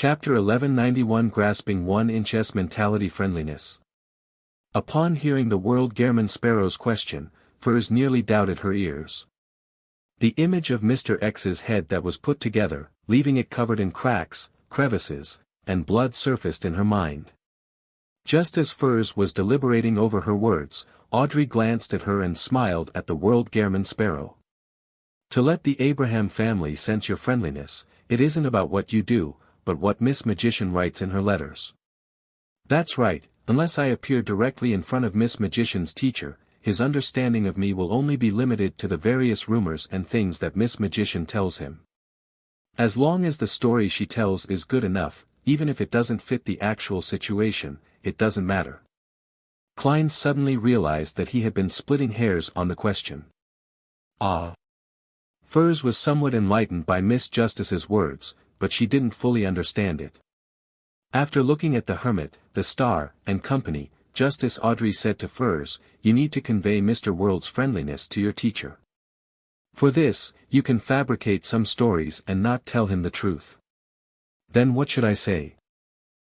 Chapter 1191 Grasping 1-inch Mentality Friendliness. Upon hearing the World German Sparrow's question, Furs nearly doubted her ears. The image of Mr. X's head that was put together, leaving it covered in cracks, crevices, and blood surfaced in her mind. Just as Furs was deliberating over her words, Audrey glanced at her and smiled at the World German Sparrow. To let the Abraham family sense your friendliness, it isn't about what you do, but what Miss Magician writes in her letters. That's right, unless I appear directly in front of Miss Magician's teacher, his understanding of me will only be limited to the various rumors and things that Miss Magician tells him. As long as the story she tells is good enough, even if it doesn't fit the actual situation, it doesn't matter. Klein suddenly realized that he had been splitting hairs on the question. Furs was somewhat enlightened by Miss Justice's words, but she didn't fully understand it. After looking at the Hermit, the Star, and company, Justice Audrey said to Furs, "You need to convey Mr. World's friendliness to your teacher. For this, you can fabricate some stories and not tell him the truth." "Then what should I say?"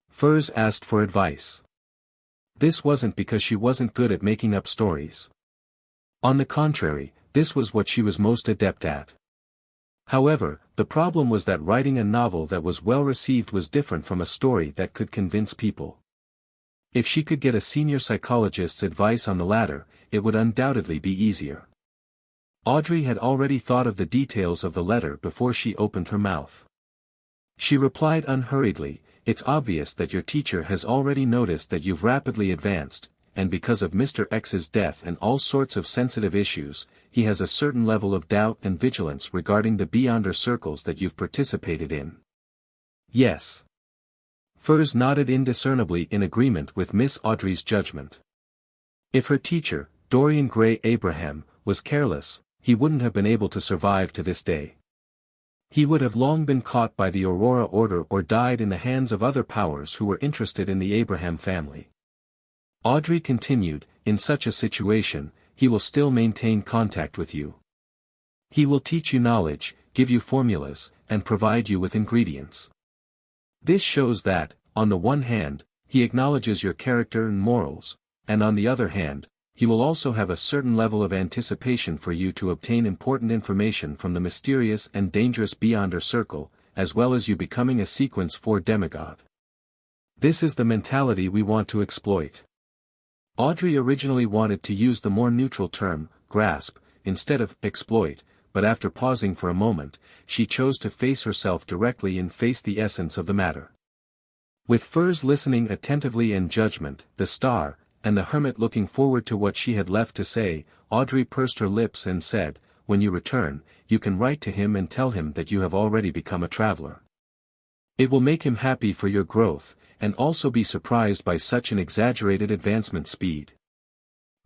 Furs asked for advice. This wasn't because she wasn't good at making up stories. On the contrary, this was what she was most adept at. However, the problem was that writing a novel that was well received was different from a story that could convince people. If she could get a senior psychologist's advice on the latter, it would undoubtedly be easier. Audrey had already thought of the details of the letter before she opened her mouth. She replied unhurriedly, "It's obvious that your teacher has already noticed that you've rapidly advanced, and because of Mr. X's death and all sorts of sensitive issues, he has a certain level of doubt and vigilance regarding the Beyonder circles that you've participated in." "Yes." Furs nodded indiscernibly in agreement with Miss Audrey's judgment. If her teacher, Dorian Gray Abraham, was careless, he wouldn't have been able to survive to this day. He would have long been caught by the Aurora Order or died in the hands of other powers who were interested in the Abraham family. Audrey continued, "In such a situation, he will still maintain contact with you. He will teach you knowledge, give you formulas, and provide you with ingredients. This shows that, on the one hand, he acknowledges your character and morals, and on the other hand, he will also have a certain level of anticipation for you to obtain important information from the mysterious and dangerous Beyonder Circle, as well as you becoming a Sequence 4 demigod. This is the mentality we want to exploit." Audrey originally wanted to use the more neutral term, grasp, instead of exploit, but after pausing for a moment, she chose to face herself directly and face the essence of the matter. With Furs listening attentively and judgment, the Star, and the Hermit looking forward to what she had left to say, Audrey pursed her lips and said, "When you return, you can write to him and tell him that you have already become a traveler. It will make him happy for your growth, and also be surprised by such an exaggerated advancement speed.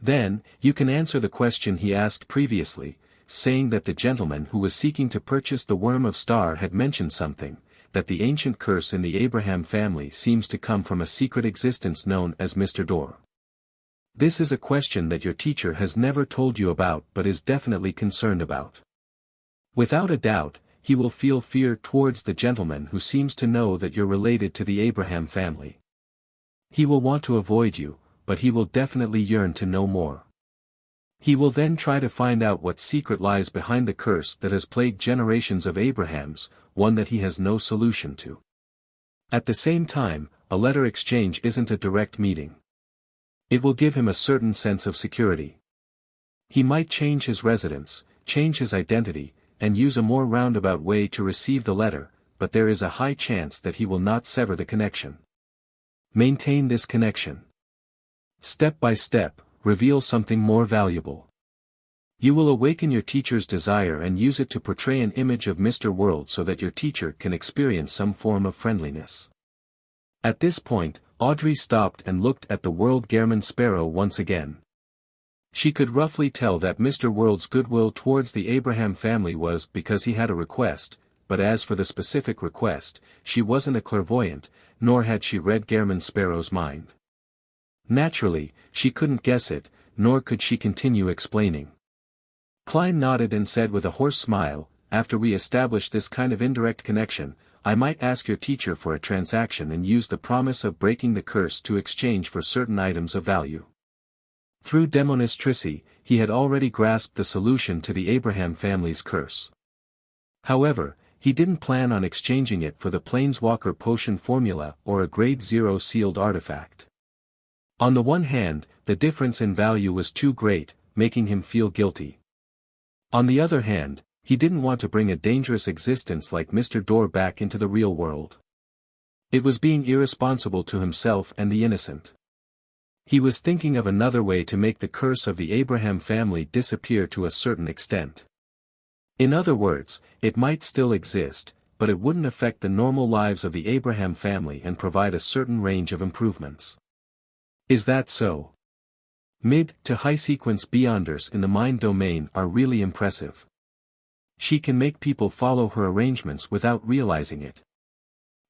Then, you can answer the question he asked previously, saying that the gentleman who was seeking to purchase the Worm of Star had mentioned something, that the ancient curse in the Abraham family seems to come from a secret existence known as Mr. Dor. This is a question that your teacher has never told you about but is definitely concerned about. Without a doubt, he will feel fear towards the gentleman who seems to know that you're related to the Abraham family. He will want to avoid you, but he will definitely yearn to know more. He will then try to find out what secret lies behind the curse that has plagued generations of Abrahams, one that he has no solution to. At the same time, a letter exchange isn't a direct meeting. It will give him a certain sense of security. He might change his residence, change his identity, and use a more roundabout way to receive the letter, but there is a high chance that he will not sever the connection. Maintain this connection. Step by step, reveal something more valuable. You will awaken your teacher's desire and use it to portray an image of Mr. World so that your teacher can experience some form of friendliness." At this point, Audrey stopped and looked at the World German Sparrow once again. She could roughly tell that Mr. World's goodwill towards the Abraham family was because he had a request, but as for the specific request, she wasn't a clairvoyant, nor had she read German Sparrow's mind. Naturally, she couldn't guess it, nor could she continue explaining. Klein nodded and said with a hoarse smile, "After we establish this kind of indirect connection, I might ask your teacher for a transaction and use the promise of breaking the curse to exchange for certain items of value. Through demonstracy, he had already grasped the solution to the Abraham family's curse. However, he didn't plan on exchanging it for the Planeswalker potion formula or a Grade 0 sealed artifact. On the one hand, the difference in value was too great, making him feel guilty. On the other hand, he didn't want to bring a dangerous existence like Mr. Door back into the real world. It was being irresponsible to himself and the innocent. He was thinking of another way to make the curse of the Abraham family disappear to a certain extent. In other words, it might still exist, but it wouldn't affect the normal lives of the Abraham family and provide a certain range of improvements. Is that so? Mid to high sequence beyonders in the mind domain are really impressive. She can make people follow her arrangements without realizing it.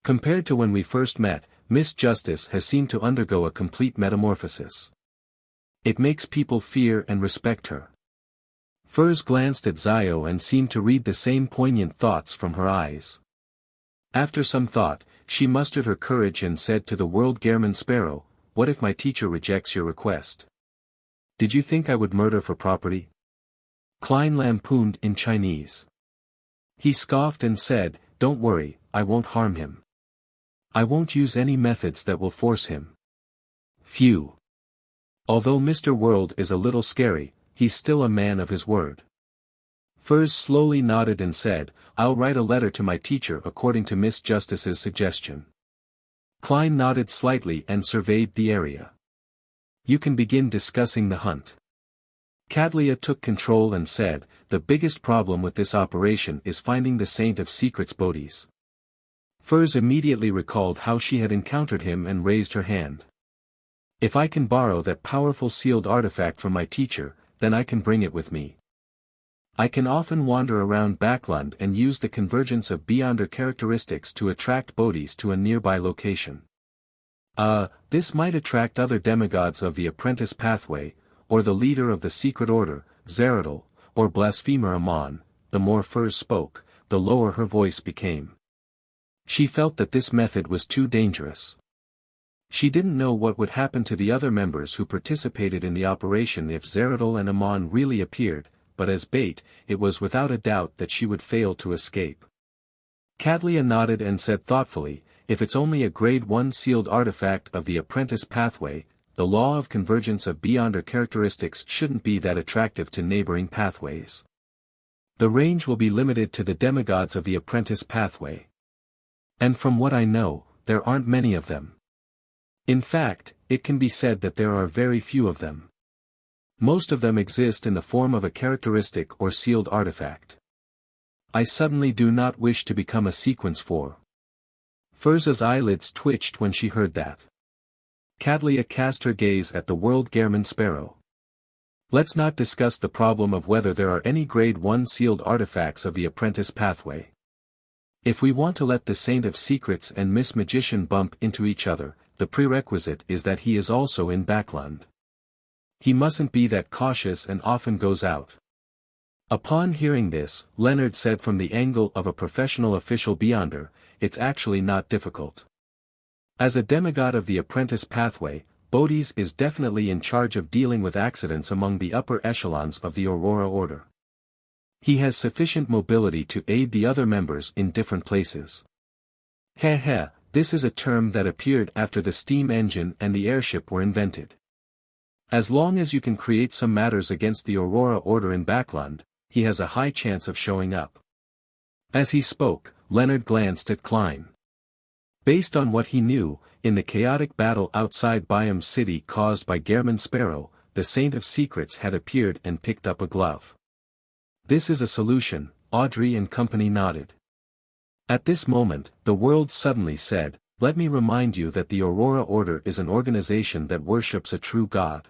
Compared to when we first met, Miss Justice has seemed to undergo a complete metamorphosis. It makes people fear and respect her. Furs glanced at Zio and seemed to read the same poignant thoughts from her eyes. After some thought, she mustered her courage and said to the world Gehrman Sparrow, "What if my teacher rejects your request? Did you think I would murder for property?" Klein lampooned in Chinese. He scoffed and said, "Don't worry, I won't harm him. I won't use any methods that will force him." Phew. Although Mr. World is a little scary, he's still a man of his word. Furs slowly nodded and said, "I'll write a letter to my teacher according to Miss Justice's suggestion." Klein nodded slightly and surveyed the area. "You can begin discussing the hunt." Cadlia took control and said, "The biggest problem with this operation is finding the Saint of Secrets Bodhi's." Furs immediately recalled how she had encountered him and raised her hand. "If I can borrow that powerful sealed artifact from my teacher, then I can bring it with me. I can often wander around Backland and use the convergence of Beyonder characteristics to attract Bodhis to a nearby location. This might attract other demigods of the apprentice pathway, or the leader of the secret order, Zeradal, or blasphemer Amon." The more Furs spoke, the lower her voice became. She felt that this method was too dangerous. She didn't know what would happen to the other members who participated in the operation if Zeradal and Amon really appeared, but as bait, it was without a doubt that she would fail to escape. Cadlia nodded and said thoughtfully, "If it's only a Grade 1 sealed artifact of the apprentice pathway, the law of convergence of Beyonder characteristics shouldn't be that attractive to neighboring pathways. The range will be limited to the demigods of the apprentice pathway. And from what I know, there aren't many of them. In fact, it can be said that there are very few of them. Most of them exist in the form of a characteristic or sealed artifact. I suddenly do not wish to become a sequence 4. Furza's eyelids twitched when she heard that. Cadlia cast her gaze at the world Gehrman Sparrow. "Let's not discuss the problem of whether there are any Grade 1 sealed artifacts of the apprentice pathway. If we want to let the Saint of Secrets and Miss Magician bump into each other, the prerequisite is that he is also in Backland. He mustn't be that cautious and often goes out." Upon hearing this, Leonard said from the angle of a professional official Beyonder, "It's actually not difficult. As a demigod of the apprentice pathway, Bodhi's is definitely in charge of dealing with accidents among the upper echelons of the Aurora Order. He has sufficient mobility to aid the other members in different places." Heh, this is a term that appeared after the steam engine and the airship were invented. As long as you can create some matters against the Aurora Order in Backland, he has a high chance of showing up. As he spoke, Leonard glanced at Klein. Based on what he knew, in the chaotic battle outside Biome City caused by Gehrman Sparrow, the Saint of Secrets had appeared and picked up a glove. "This is a solution," Audrey and company nodded. At this moment, the world suddenly said, "Let me remind you that the Aurora Order is an organization that worships a true god.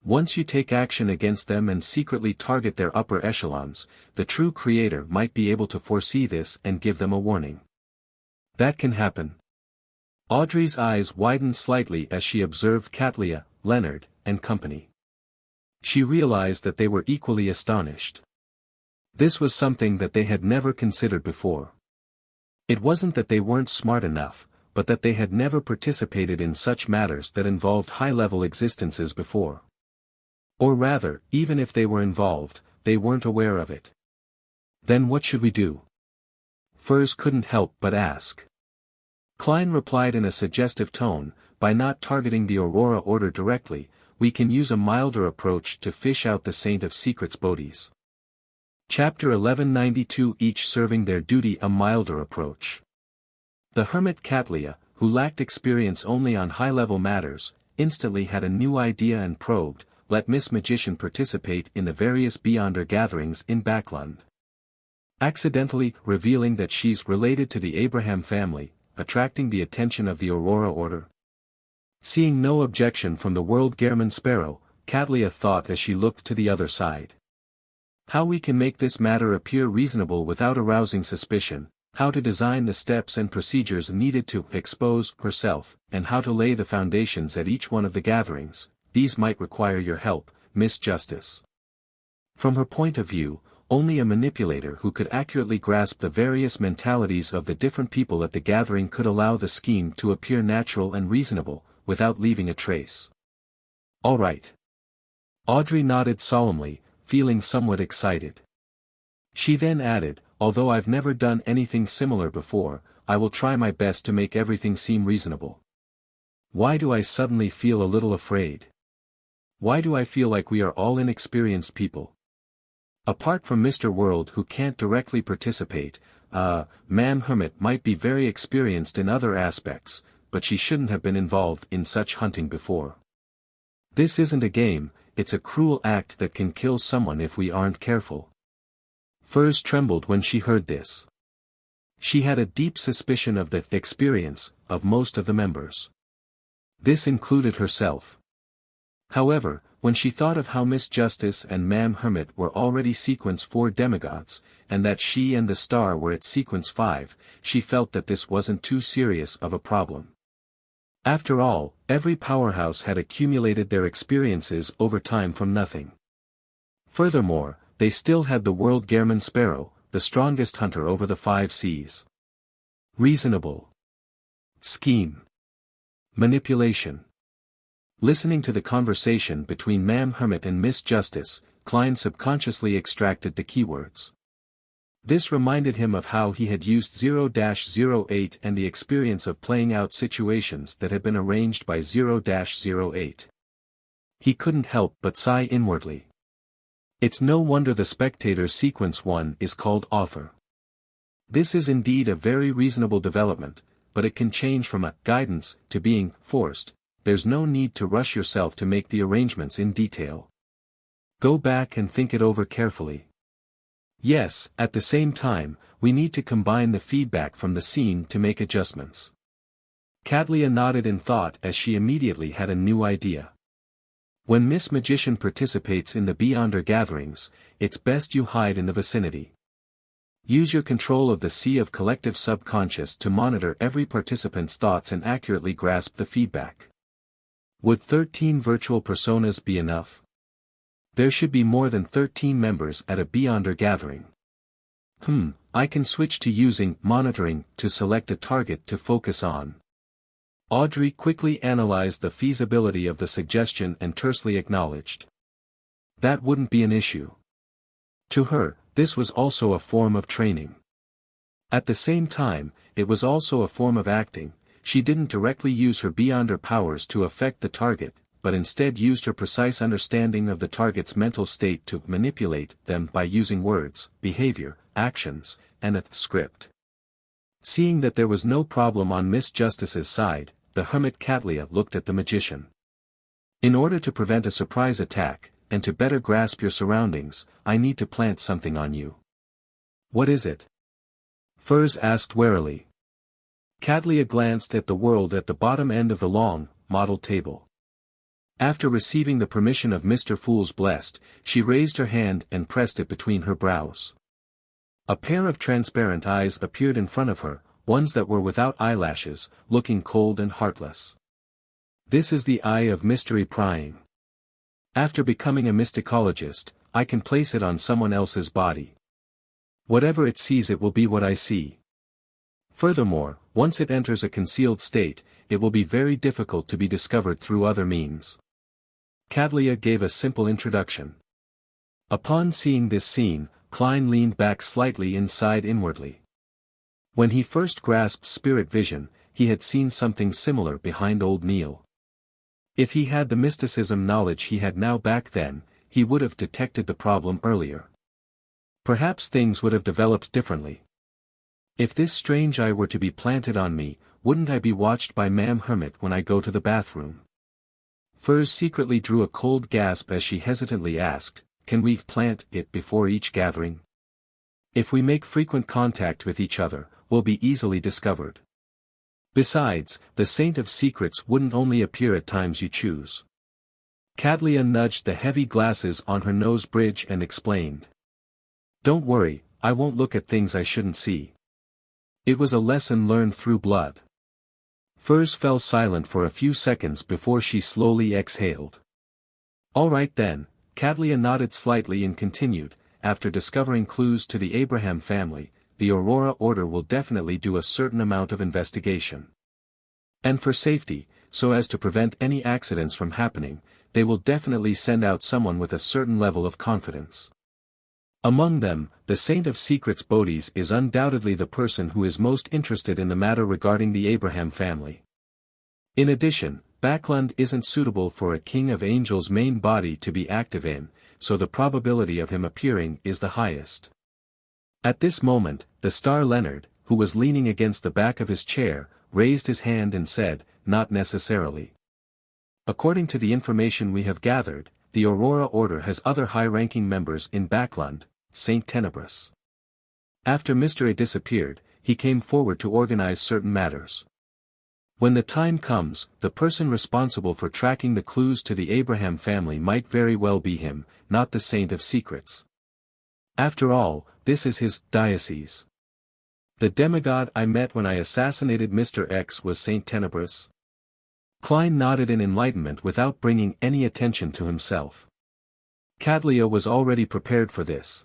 Once you take action against them and secretly target their upper echelons, the true creator might be able to foresee this and give them a warning. That can happen." Audrey's eyes widened slightly as she observed Cadlia, Leonard, and company. She realized that they were equally astonished. This was something that they had never considered before. It wasn't that they weren't smart enough, but that they had never participated in such matters that involved high-level existences before. Or rather, even if they were involved, they weren't aware of it. Then what should we do? Furs couldn't help but ask. Klein replied in a suggestive tone, by not targeting the Aurora Order directly, we can use a milder approach to fish out the Saint of Secrets Bodhis. Chapter 1192 Each serving their duty. A milder approach. The hermit Katlia, who lacked experience only on high-level matters, instantly had a new idea and probed, let Miss Magician participate in the various Beyonder gatherings in Backlund. Accidentally revealing that she's related to the Abraham family, attracting the attention of the Aurora Order. Seeing no objection from the World Gehrman Sparrow, Katlia thought as she looked to the other side. How we can make this matter appear reasonable without arousing suspicion, how to design the steps and procedures needed to expose herself, and how to lay the foundations at each one of the gatherings, these might require your help, Miss Justice. From her point of view, only a manipulator who could accurately grasp the various mentalities of the different people at the gathering could allow the scheme to appear natural and reasonable, without leaving a trace. All right. Audrey nodded solemnly, feeling somewhat excited. She then added, although I've never done anything similar before, I will try my best to make everything seem reasonable. Why do I suddenly feel a little afraid? Why do I feel like we are all inexperienced people? Apart from Mr. World who can't directly participate, Ma'am Hermit might be very experienced in other aspects, but she shouldn't have been involved in such hunting before. This isn't a game, it's a cruel act that can kill someone if we aren't careful. Furs trembled when she heard this. She had a deep suspicion of the experience of most of the members. This included herself. However, when she thought of how Miss Justice and Ma'am Hermit were already sequence 4 demigods, and that she and the star were at sequence 5, she felt that this wasn't too serious of a problem. After all, every powerhouse had accumulated their experiences over time from nothing. Furthermore, they still had the World Gehrman Sparrow, the strongest hunter over the 5 seas. Reasonable. Scheme. Manipulation. Listening to the conversation between Ma'am Hermit and Miss Justice, Klein subconsciously extracted the keywords. This reminded him of how he had used 0-08 and the experience of playing out situations that had been arranged by 0-08. He couldn't help but sigh inwardly. It's no wonder the spectator's sequence 1 is called author. This is indeed a very reasonable development, but it can change from a guidance to being forced. There's no need to rush yourself to make the arrangements in detail. Go back and think it over carefully. Yes, at the same time, we need to combine the feedback from the scene to make adjustments. Katlia nodded in thought as she immediately had a new idea. When Miss Magician participates in the Beyonder gatherings, it's best you hide in the vicinity. Use your control of the sea of collective subconscious to monitor every participant's thoughts and accurately grasp the feedback. Would 13 virtual personas be enough? There should be more than 13 members at a Beyonder gathering. I can switch to using monitoring to select a target to focus on. Audrey quickly analyzed the feasibility of the suggestion and tersely acknowledged. That wouldn't be an issue. To her, this was also a form of training. At the same time, it was also a form of acting. She didn't directly use her Beyonder powers to affect the target, but instead used her precise understanding of the target's mental state to manipulate them by using words, behavior, actions, and a script. Seeing that there was no problem on Miss Justice's side, the hermit Katlia looked at the magician. In order to prevent a surprise attack, and to better grasp your surroundings, I need to plant something on you. What is it? Furs asked warily. Katlia glanced at the world at the bottom end of the long, model table. After receiving the permission of Mr. Fool's Blessed, she raised her hand and pressed it between her brows. A pair of transparent eyes appeared in front of her, ones that were without eyelashes, looking cold and heartless. This is the eye of mystery prying. After becoming a mysticologist, I can place it on someone else's body. Whatever it sees, it will be what I see. Furthermore, once it enters a concealed state, it will be very difficult to be discovered through other means. Cadlia gave a simple introduction. Upon seeing this scene, Klein leaned back slightly and sighed inwardly. When he first grasped spirit vision, he had seen something similar behind old Neil. If he had the mysticism knowledge he had now back then, he would have detected the problem earlier. Perhaps things would have developed differently. If this strange eye were to be planted on me, wouldn't I be watched by Ma'am Hermit when I go to the bathroom? Furs secretly drew a cold gasp as she hesitantly asked, can we plant it before each gathering? If we make frequent contact with each other, we'll be easily discovered. Besides, the Saint of Secrets wouldn't only appear at times you choose. Cadlia nudged the heavy glasses on her nose bridge and explained. Don't worry, I won't look at things I shouldn't see. It was a lesson learned through blood. Furs fell silent for a few seconds before she slowly exhaled. All right then, Cadlia nodded slightly and continued, after discovering clues to the Abraham family, the Aurora Order will definitely do a certain amount of investigation. And for safety, so as to prevent any accidents from happening, they will definitely send out someone with a certain level of confidence. Among them, the Saint of Secrets Bodis is undoubtedly the person who is most interested in the matter regarding the Abraham family. In addition, Backlund isn't suitable for a King of Angels main body to be active in, so the probability of him appearing is the highest. At this moment, the star Leonard, who was leaning against the back of his chair, raised his hand and said, not necessarily. According to the information we have gathered, the Aurora Order has other high-ranking members in Backlund, Saint Tenebris. After Mr. A disappeared, he came forward to organize certain matters. When the time comes, the person responsible for tracking the clues to the Abraham family might very well be him, not the Saint of Secrets. After all, this is his diocese. The demigod I met when I assassinated Mr. X was Saint Tenebris. Klein nodded in enlightenment without bringing any attention to himself. Cadlia was already prepared for this.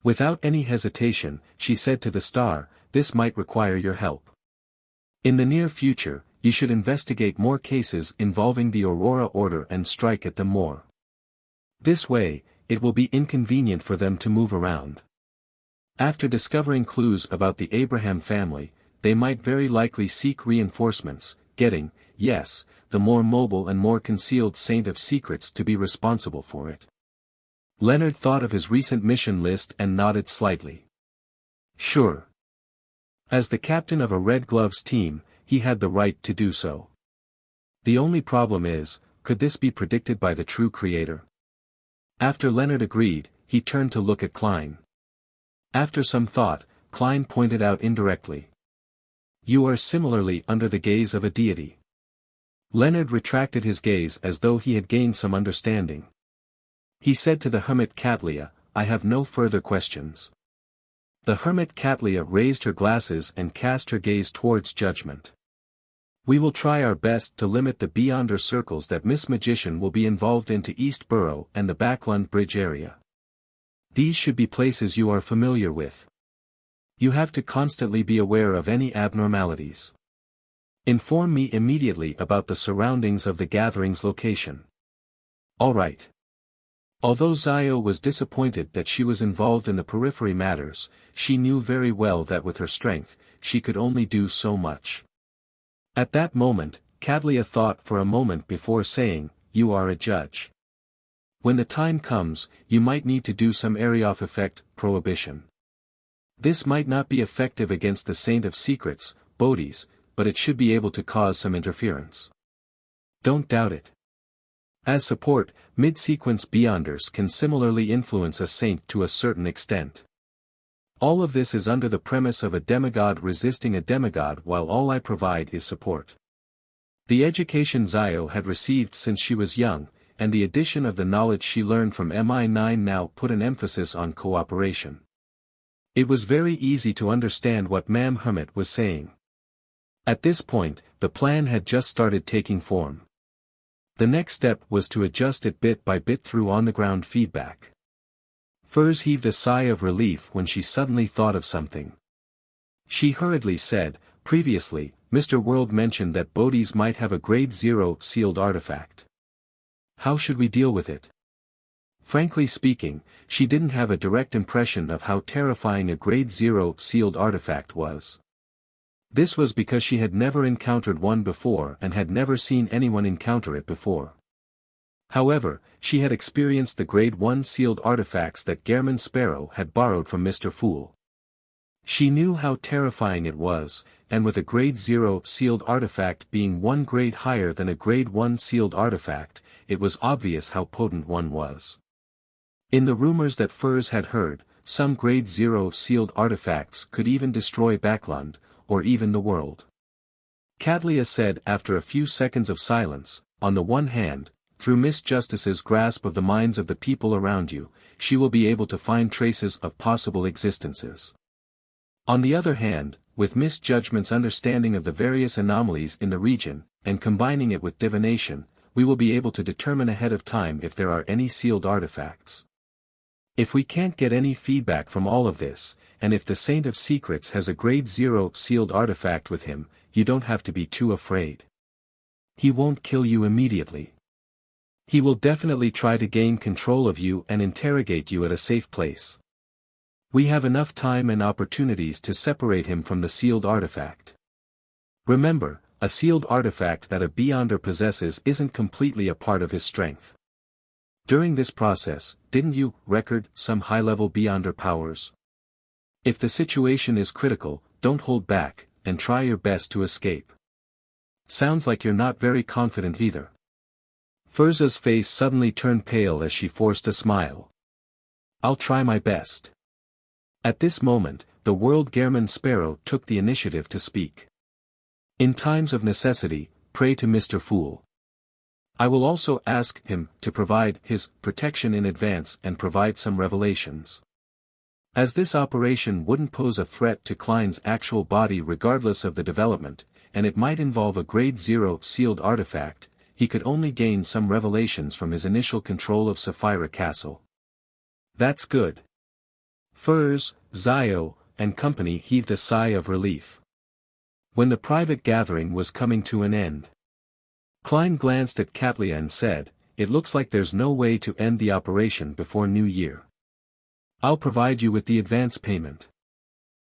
Without any hesitation, she said to the star, this might require your help. In the near future, you should investigate more cases involving the Aurora Order and strike at them more. This way, it will be inconvenient for them to move around. After discovering clues about the Abraham family, they might very likely seek reinforcements, getting, yes, the more mobile and more concealed Saint of Secrets to be responsible for it. Leonard thought of his recent mission list and nodded slightly. Sure. As the captain of a Red Gloves team, he had the right to do so. The only problem is, could this be predicted by the true creator? After Leonard agreed, he turned to look at Klein. After some thought, Klein pointed out indirectly. You are similarly under the gaze of a deity. Leonard retracted his gaze as though he had gained some understanding. He said to the hermit Cadlia, I have no further questions. The hermit Cadlia raised her glasses and cast her gaze towards judgment. We will try our best to limit the beyonder circles that Miss Magician will be involved into East Borough and the Backlund Bridge area. These should be places you are familiar with. You have to constantly be aware of any abnormalities. Inform me immediately about the surroundings of the gathering's location. All right. Although Zio was disappointed that she was involved in the periphery matters, she knew very well that with her strength, she could only do so much. At that moment, Cadlia thought for a moment before saying, you are a judge. When the time comes, you might need to do some Arioff effect prohibition. This might not be effective against the Saint of Secrets, Bodis, but it should be able to cause some interference. Don't doubt it. As support, mid-sequence beyonders can similarly influence a saint to a certain extent. All of this is under the premise of a demigod resisting a demigod while all I provide is support. The education Zio had received since she was young, and the addition of the knowledge she learned from MI9 now put an emphasis on cooperation. It was very easy to understand what Ma'am Hermit was saying. At this point, the plan had just started taking form. The next step was to adjust it bit by bit through on-the-ground feedback. Furs heaved a sigh of relief when she suddenly thought of something. She hurriedly said, "Previously, Mr. World mentioned that Bodhis might have a grade 0 sealed artifact. How should we deal with it?" Frankly speaking, she didn't have a direct impression of how terrifying a grade 0 sealed artifact was. This was because she had never encountered one before and had never seen anyone encounter it before. However, she had experienced the grade 1 sealed artifacts that Gehrman Sparrow had borrowed from Mr. Fool. She knew how terrifying it was, and with a grade 0 sealed artifact being one grade higher than a grade 1 sealed artifact, it was obvious how potent one was. In the rumors that Furs had heard, some grade 0 sealed artifacts could even destroy Backlund, or even the world. Cadlia said after a few seconds of silence, "On the one hand, through Miss Justice's grasp of the minds of the people around you, she will be able to find traces of possible existences. On the other hand, with Miss Judgment's understanding of the various anomalies in the region, and combining it with divination, we will be able to determine ahead of time if there are any sealed artifacts. If we can't get any feedback from all of this, and if the Saint of Secrets has a grade 0 sealed artifact with him, you don't have to be too afraid. He won't kill you immediately. He will definitely try to gain control of you and interrogate you at a safe place. We have enough time and opportunities to separate him from the sealed artifact. Remember, a sealed artifact that a Beyonder possesses isn't completely a part of his strength. During this process, didn't you record some high-level Beyonder powers? If the situation is critical, don't hold back, and try your best to escape. Sounds like you're not very confident either." Furza's face suddenly turned pale as she forced a smile. "I'll try my best." At this moment, the World Gehrman Sparrow took the initiative to speak. "In times of necessity, pray to Mr. Fool. I will also ask him to provide his protection in advance and provide some revelations. As this operation wouldn't pose a threat to Klein's actual body regardless of the development, and it might involve a grade 0 sealed artifact, he could only gain some revelations from his initial control of Sapphira Castle." "That's good." Furs, Zio, and company heaved a sigh of relief. When the private gathering was coming to an end, Klein glanced at Katlia and said, "It looks like there's no way to end the operation before New Year. I'll provide you with the advance payment."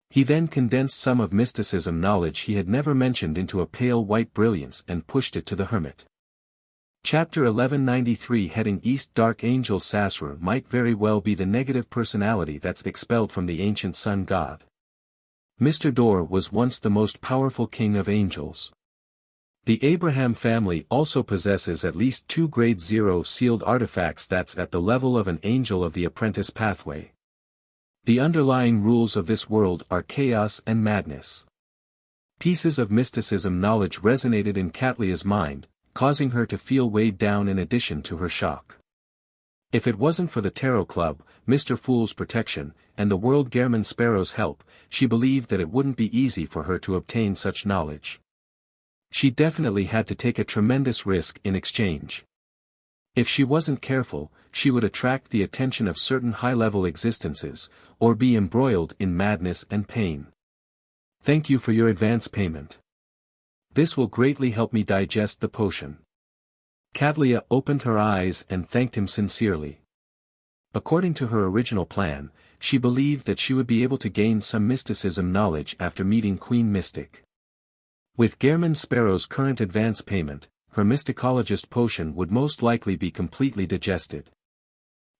He then condensed some of mysticism knowledge he had never mentioned into a pale white brilliance and pushed it to the hermit. Chapter 1193 Heading East. Dark Angel Sasra might very well be the negative personality that's expelled from the ancient sun god. Mr. Dor was once the most powerful king of angels. The Abraham family also possesses at least 2 grade 0 sealed artifacts that's at the level of an angel of the apprentice pathway. The underlying rules of this world are chaos and madness. Pieces of mysticism knowledge resonated in Katlia's mind, causing her to feel weighed down in addition to her shock. If it wasn't for the Tarot Club, Mr. Fool's protection, and the World Gehrman Sparrow's help, she believed that it wouldn't be easy for her to obtain such knowledge. She definitely had to take a tremendous risk in exchange. If she wasn't careful, she would attract the attention of certain high-level existences, or be embroiled in madness and pain. "Thank you for your advance payment. This will greatly help me digest the potion." Katlia opened her eyes and thanked him sincerely. According to her original plan, she believed that she would be able to gain some mysticism knowledge after meeting Queen Mystic. With Gehrman Sparrow's current advance payment, her mysticologist potion would most likely be completely digested.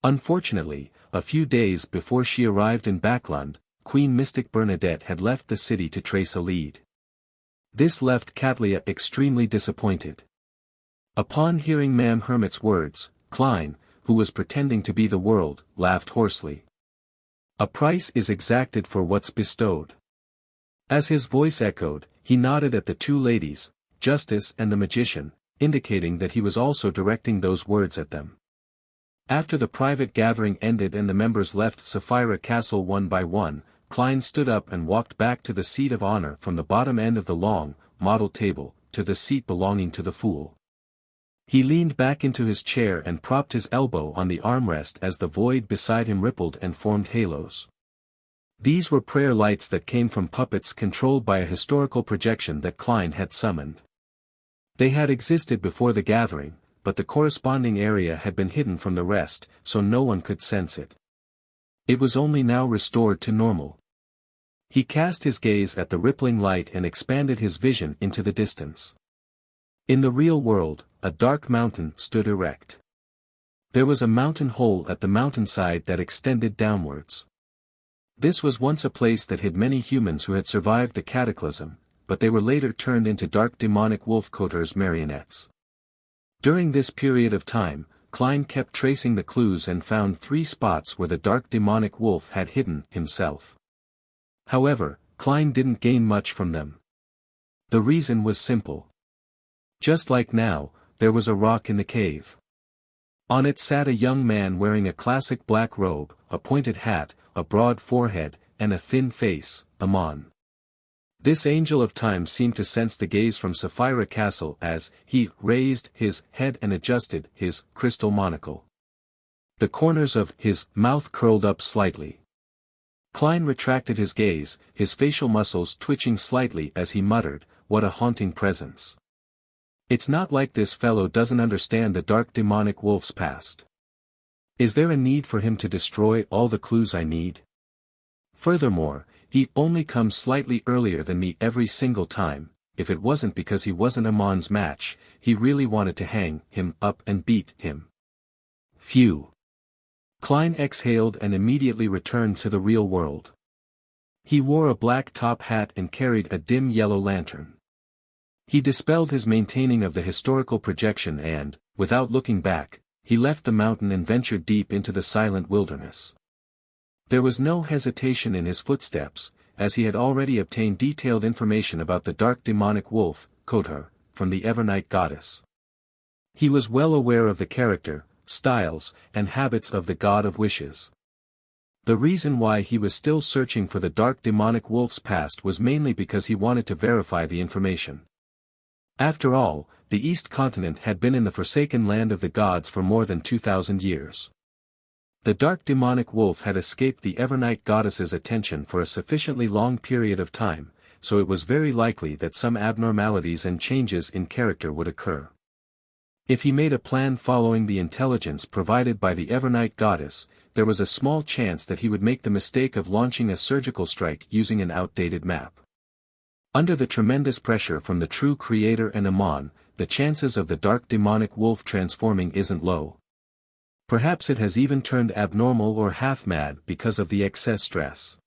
Unfortunately, a few days before she arrived in Backlund, Queen Mystic Bernadette had left the city to trace a lead. This left Katlia extremely disappointed. Upon hearing Ma'am Hermit's words, Klein, who was pretending to be the world, laughed hoarsely. "A price is exacted for what's bestowed." As his voice echoed, he nodded at the two ladies, Justice and the magician, indicating that he was also directing those words at them. After the private gathering ended and the members left Sapphira Castle one by one, Klein stood up and walked back to the seat of honor from the bottom end of the long, model table, to the seat belonging to the Fool. He leaned back into his chair and propped his elbow on the armrest as the void beside him rippled and formed halos. These were prayer lights that came from puppets controlled by a historical projection that Klein had summoned. They had existed before the gathering, but the corresponding area had been hidden from the rest, so no one could sense it. It was only now restored to normal. He cast his gaze at the rippling light and expanded his vision into the distance. In the real world, a dark mountain stood erect. There was a mountain hole at the mountainside that extended downwards. This was once a place that hid many humans who had survived the cataclysm, but they were later turned into dark demonic wolf Kotar's marionettes. During this period of time, Klein kept tracing the clues and found 3 spots where the dark demonic wolf had hidden himself. However, Klein didn't gain much from them. The reason was simple. Just like now, there was a rock in the cave. On it sat a young man wearing a classic black robe, a pointed hat, a broad forehead, and a thin face, Amon. This angel of time seemed to sense the gaze from Sapphira Castle as he raised his head and adjusted his crystal monocle. The corners of his mouth curled up slightly. Klein retracted his gaze, his facial muscles twitching slightly as he muttered, "What a haunting presence. It's not like this fellow doesn't understand the dark demonic wolf's past. Is there a need for him to destroy all the clues I need? Furthermore, he only comes slightly earlier than me every single time. If it wasn't because he wasn't Amon's match, he really wanted to hang him up and beat him." Phew. Klein exhaled and immediately returned to the real world. He wore a black top hat and carried a dim yellow lantern. He dispelled his maintaining of the historical projection and, without looking back, he left the mountain and ventured deep into the silent wilderness. There was no hesitation in his footsteps, as he had already obtained detailed information about the dark demonic wolf, Kotar, from the Evernight goddess. He was well aware of the character, styles, and habits of the god of wishes. The reason why he was still searching for the dark demonic wolf's past was mainly because he wanted to verify the information. After all, the East Continent had been in the forsaken land of the gods for more than 2,000 years. The dark demonic wolf had escaped the Evernight goddess's attention for a sufficiently long period of time, so it was very likely that some abnormalities and changes in character would occur. If he made a plan following the intelligence provided by the Evernight goddess, there was a small chance that he would make the mistake of launching a surgical strike using an outdated map. Under the tremendous pressure from the true creator and Amon, the chances of the dark demonic wolf transforming isn't low. Perhaps it has even turned abnormal or half-mad because of the excess stress.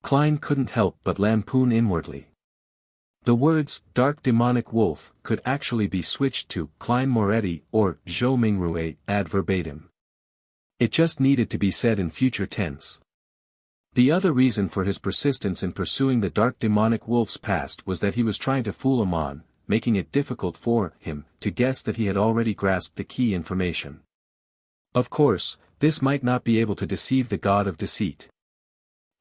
Klein couldn't help but lampoon inwardly. The words, dark demonic wolf, could actually be switched to Klein Moretti or Zhou Mingrue ad verbatim. It just needed to be said in future tense. The other reason for his persistence in pursuing the dark demonic wolf's past was that he was trying to fool Amon, making it difficult for him to guess that he had already grasped the key information. Of course, this might not be able to deceive the god of deceit.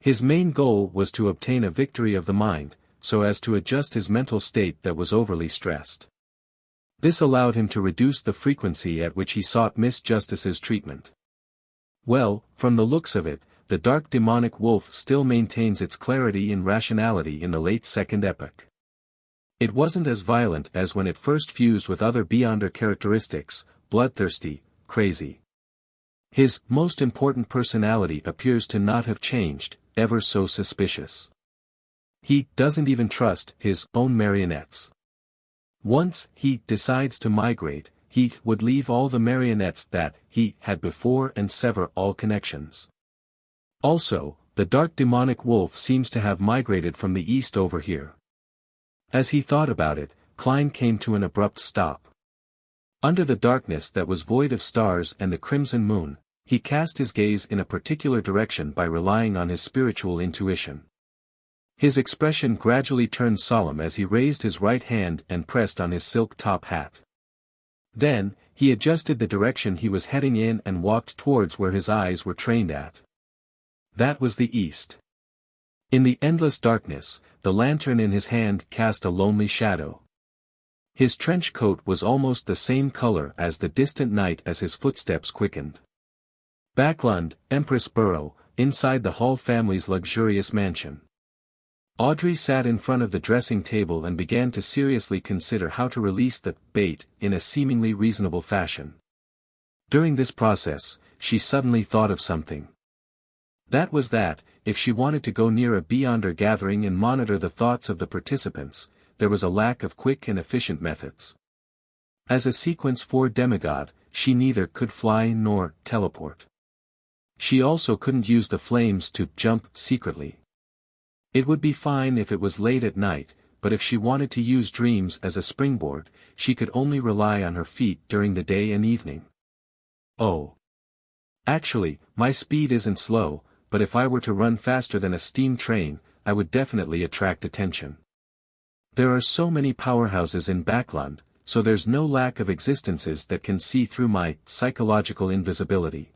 His main goal was to obtain a victory of the mind, so as to adjust his mental state that was overly stressed. This allowed him to reduce the frequency at which he sought Miss Justice's treatment. Well, from the looks of it, the dark demonic wolf still maintains its clarity and rationality in the late Second Epoch. It wasn't as violent as when it first fused with other Beyonder characteristics, bloodthirsty, crazy. His most important personality appears to not have changed, ever so suspicious. He doesn't even trust his own marionettes. Once he decides to migrate, he would leave all the marionettes that he had before and sever all connections. Also, the dark demonic wolf seems to have migrated from the east over here. As he thought about it, Klein came to an abrupt stop. Under the darkness that was void of stars and the crimson moon, he cast his gaze in a particular direction by relying on his spiritual intuition. His expression gradually turned solemn as he raised his right hand and pressed on his silk top hat. Then, he adjusted the direction he was heading in and walked towards where his eyes were trained at. That was the east. In the endless darkness, the lantern in his hand cast a lonely shadow. His trench coat was almost the same color as the distant night as his footsteps quickened. Backlund, Empress Borough, inside the Hall family's luxurious mansion. Audrey sat in front of the dressing table and began to seriously consider how to release the bait in a seemingly reasonable fashion. During this process, she suddenly thought of something. That was that, if she wanted to go near a Beyonder gathering and monitor the thoughts of the participants, there was a lack of quick and efficient methods. As a Sequence 4 demigod, she neither could fly nor teleport. She also couldn't use the flames to jump secretly. It would be fine if it was late at night, but if she wanted to use dreams as a springboard, she could only rely on her feet during the day and evening. Oh. Actually, my speed isn't slow, but if I were to run faster than a steam train, I would definitely attract attention. There are so many powerhouses in Backland, so there's no lack of existences that can see through my psychological invisibility.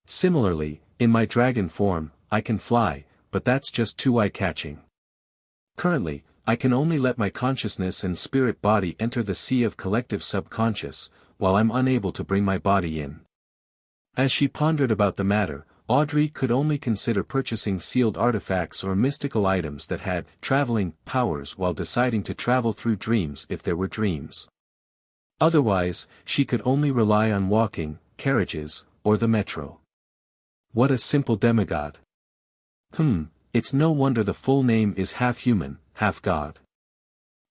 Similarly, in my dragon form, I can fly, but that's just too eye-catching. Currently, I can only let my consciousness and spirit body enter the sea of collective subconscious, while I'm unable to bring my body in. As she pondered about the matter, Audrey could only consider purchasing sealed artifacts or mystical items that had traveling powers while deciding to travel through dreams if there were dreams. Otherwise, she could only rely on walking, carriages, or the metro. What a simple demigod. It's no wonder the full name is half human, half god.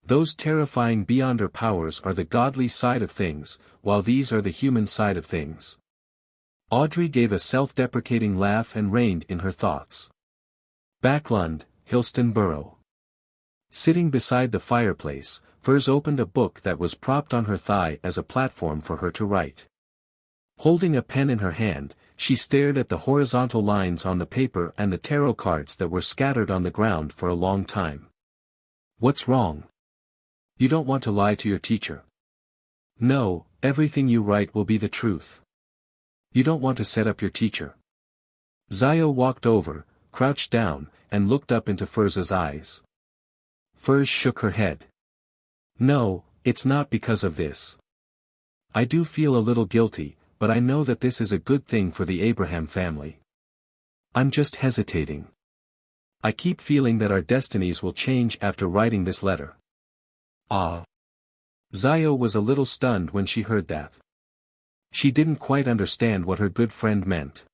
Those terrifying Beyonder powers are the godly side of things, while these are the human side of things. Audrey gave a self-deprecating laugh and reined in her thoughts. Backlund, Hillston Borough. Sitting beside the fireplace, Furs opened a book that was propped on her thigh as a platform for her to write. Holding a pen in her hand, she stared at the horizontal lines on the paper and the tarot cards that were scattered on the ground for a long time. What's wrong? You don't want to lie to your teacher. No, everything you write will be the truth. You don't want to set up your teacher. Zio walked over, crouched down, and looked up into Furz's eyes. Furz shook her head. No, it's not because of this. I do feel a little guilty, but I know that this is a good thing for the Abraham family. I'm just hesitating. I keep feeling that our destinies will change after writing this letter. Ah. Zio was a little stunned when she heard that. She didn't quite understand what her good friend meant.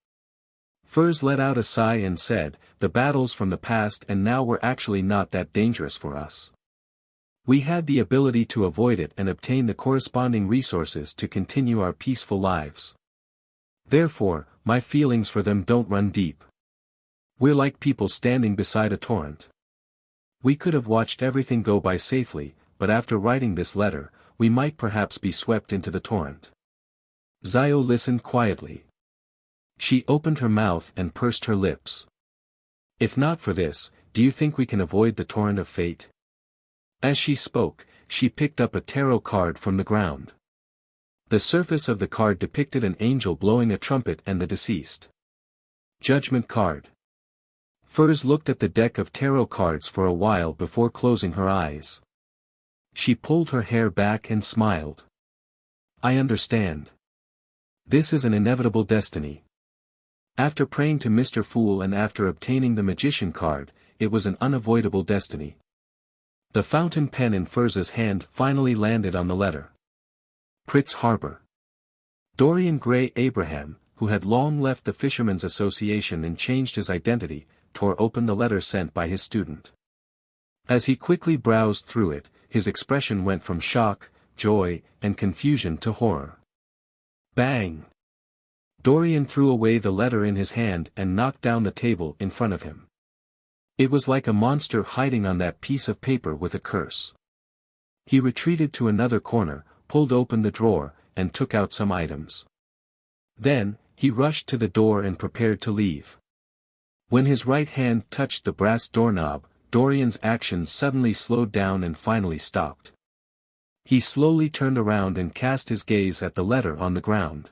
Furz let out a sigh and said, the battles from the past and now were actually not that dangerous for us. We had the ability to avoid it and obtain the corresponding resources to continue our peaceful lives. Therefore, my feelings for them don't run deep. We're like people standing beside a torrent. We could have watched everything go by safely, but after writing this letter, we might perhaps be swept into the torrent. Zio listened quietly. She opened her mouth and pursed her lips. If not for this, do you think we can avoid the torrent of fate? As she spoke, she picked up a tarot card from the ground. The surface of the card depicted an angel blowing a trumpet and the deceased. Judgment card. Furz looked at the deck of tarot cards for a while before closing her eyes. She pulled her hair back and smiled. I understand. This is an inevitable destiny. After praying to Mr. Fool and after obtaining the magician card, it was an unavoidable destiny. The fountain pen in Furz's hand finally landed on the letter. Pritz Harbor. Dorian Gray Abraham, who had long left the Fishermen's Association and changed his identity, tore open the letter sent by his student. As he quickly browsed through it, his expression went from shock, joy, and confusion to horror. Bang! Dorian threw away the letter in his hand and knocked down the table in front of him. It was like a monster hiding on that piece of paper with a curse. He retreated to another corner, pulled open the drawer, and took out some items. Then, he rushed to the door and prepared to leave. When his right hand touched the brass doorknob, Dorian's actions suddenly slowed down and finally stopped. He slowly turned around and cast his gaze at the letter on the ground.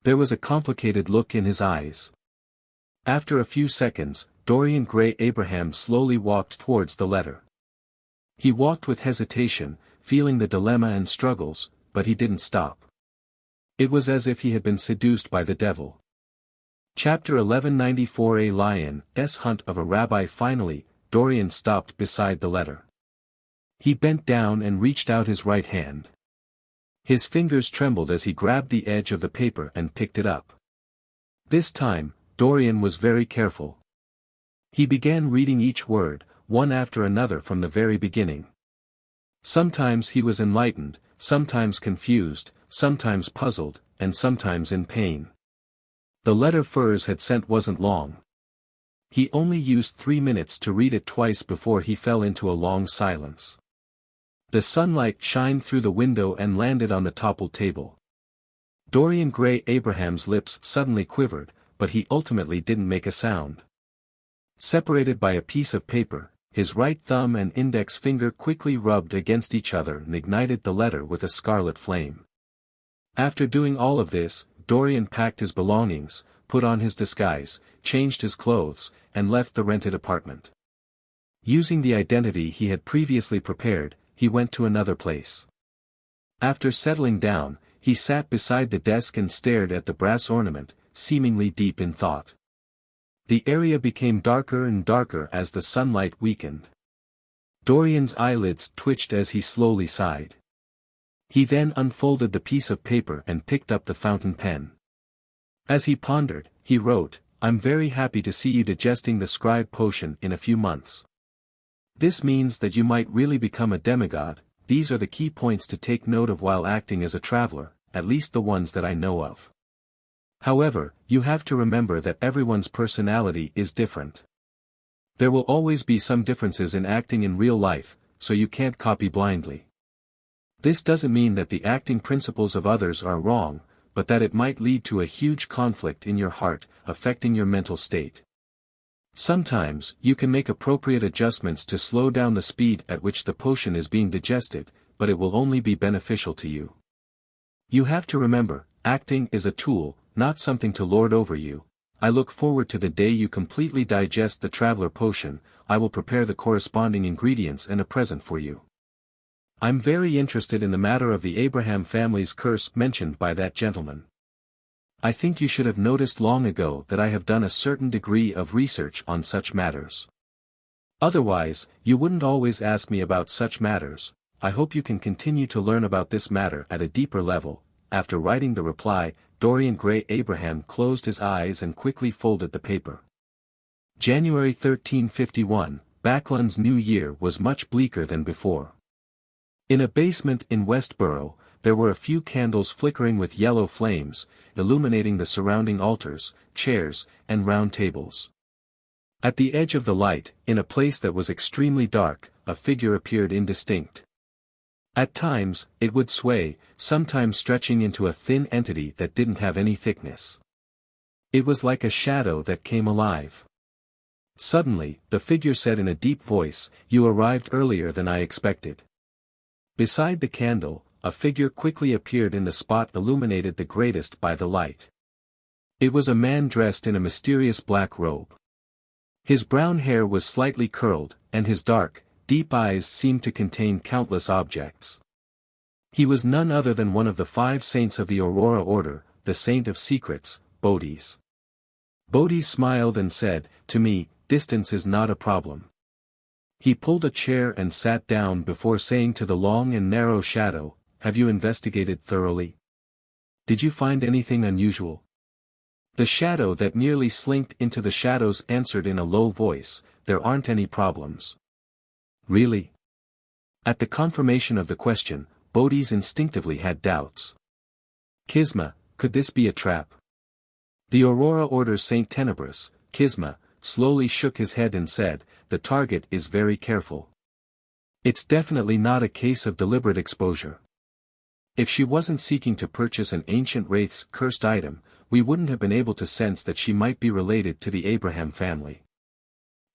There was a complicated look in his eyes. After a few seconds, Dorian Gray Abraham slowly walked towards the letter. He walked with hesitation, feeling the dilemma and struggles, but he didn't stop. It was as if he had been seduced by the devil. Chapter 1194. A lion's hunt of a rabbi. Finally, Dorian stopped beside the letter. He bent down and reached out his right hand. His fingers trembled as he grabbed the edge of the paper and picked it up. This time, Dorian was very careful. He began reading each word, one after another from the very beginning. Sometimes he was enlightened, sometimes confused, sometimes puzzled, and sometimes in pain. The letter Furs had sent wasn't long. He only used 3 minutes to read it twice before he fell into a long silence. The sunlight shined through the window and landed on the toppled table. Dorian Gray Abraham's lips suddenly quivered, but he ultimately didn't make a sound. Separated by a piece of paper, his right thumb and index finger quickly rubbed against each other and ignited the letter with a scarlet flame. After doing all of this, Dorian packed his belongings, put on his disguise, changed his clothes, and left the rented apartment. Using the identity he had previously prepared, he went to another place. After settling down, he sat beside the desk and stared at the brass ornament, seemingly deep in thought. The area became darker and darker as the sunlight weakened. Dorian's eyelids twitched as he slowly sighed. He then unfolded the piece of paper and picked up the fountain pen. As he pondered, he wrote, "I'm very happy to see you digesting the scribe potion in a few months. This means that you might really become a demigod. These are the key points to take note of while acting as a traveler, at least the ones that I know of. However, you have to remember that everyone's personality is different. There will always be some differences in acting in real life, so you can't copy blindly. This doesn't mean that the acting principles of others are wrong, but that it might lead to a huge conflict in your heart, affecting your mental state. Sometimes, you can make appropriate adjustments to slow down the speed at which the potion is being digested, but it will only be beneficial to you. You have to remember, acting is a tool, not something to lord over you. I look forward to the day you completely digest the traveler potion. I will prepare the corresponding ingredients and a present for you. I'm very interested in the matter of the Abraham family's curse mentioned by that gentleman. I think you should have noticed long ago that I have done a certain degree of research on such matters. Otherwise, you wouldn't always ask me about such matters. I hope you can continue to learn about this matter at a deeper level." After writing the reply, Dorian Gray Abraham closed his eyes and quickly folded the paper. January 1351, Backlund's New Year was much bleaker than before. In a basement in Westborough, there were a few candles flickering with yellow flames, illuminating the surrounding altars, chairs, and round tables. At the edge of the light, in a place that was extremely dark, a figure appeared indistinct. At times, it would sway, sometimes stretching into a thin entity that didn't have any thickness. It was like a shadow that came alive. Suddenly, the figure said in a deep voice, "You arrived earlier than I expected." Beside the candle, a figure quickly appeared in the spot illuminated the greatest by the light. It was a man dressed in a mysterious black robe. His brown hair was slightly curled, and his dark, deep eyes seemed to contain countless objects. He was none other than one of the 5 saints of the Aurora Order, the Saint of Secrets, Bodis. Bodis smiled and said, "To me, distance is not a problem." He pulled a chair and sat down before saying to the long and narrow shadow, "Have you investigated thoroughly? Did you find anything unusual?" The shadow that nearly slinked into the shadows answered in a low voice, "There aren't any problems." "Really?" At the confirmation of the question, Bodis instinctively had doubts. "Kisma, could this be a trap?" The Aurora Order's Saint Tenebrous, Kisma, slowly shook his head and said, "The target is very careful. It's definitely not a case of deliberate exposure. If she wasn't seeking to purchase an ancient wraith's cursed item, we wouldn't have been able to sense that she might be related to the Abraham family."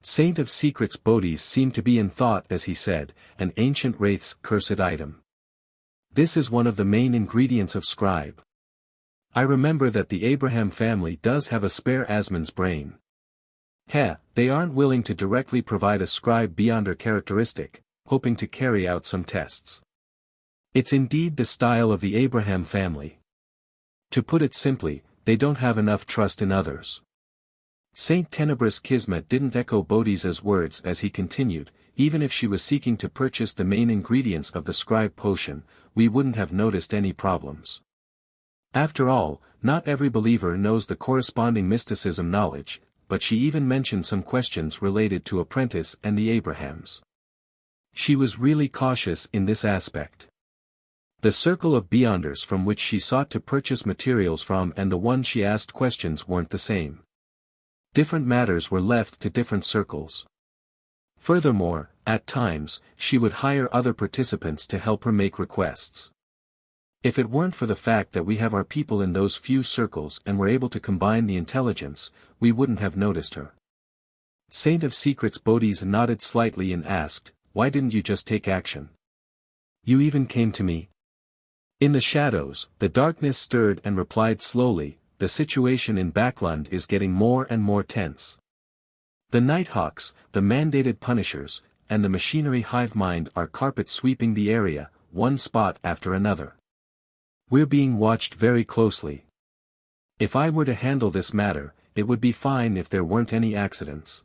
Saint of Secrets Bodis seemed to be in thought as he said, "An ancient wraith's cursed item. This is one of the main ingredients of scribe. I remember that the Abraham family does have a spare Asmon's brain. They aren't willing to directly provide a scribe beyond her characteristic, hoping to carry out some tests. It's indeed the style of the Abraham family. To put it simply, they don't have enough trust in others." Saint Tenebris Kismet didn't echo Bodhisa's words as he continued, even if she was seeking to purchase the main ingredients of the scribe potion, we wouldn't have noticed any problems. After all, not every believer knows the corresponding mysticism knowledge, but she even mentioned some questions related to Apprentice and the Abrahams. She was really cautious in this aspect. The circle of Beyonders from which she sought to purchase materials from and the one she asked questions weren't the same. Different matters were left to different circles. Furthermore, at times, she would hire other participants to help her make requests. If it weren't for the fact that we have our people in those few circles and were able to combine the intelligence, we wouldn't have noticed her. Saint of Secrets Bodhis nodded slightly and asked, "Why didn't you just take action? You even came to me." In the shadows, the darkness stirred and replied slowly, "The situation in Backlund is getting more and more tense. The Nighthawks, the mandated punishers, and the machinery hive mind are carpet sweeping the area, one spot after another. We're being watched very closely. If I were to handle this matter, it would be fine if there weren't any accidents.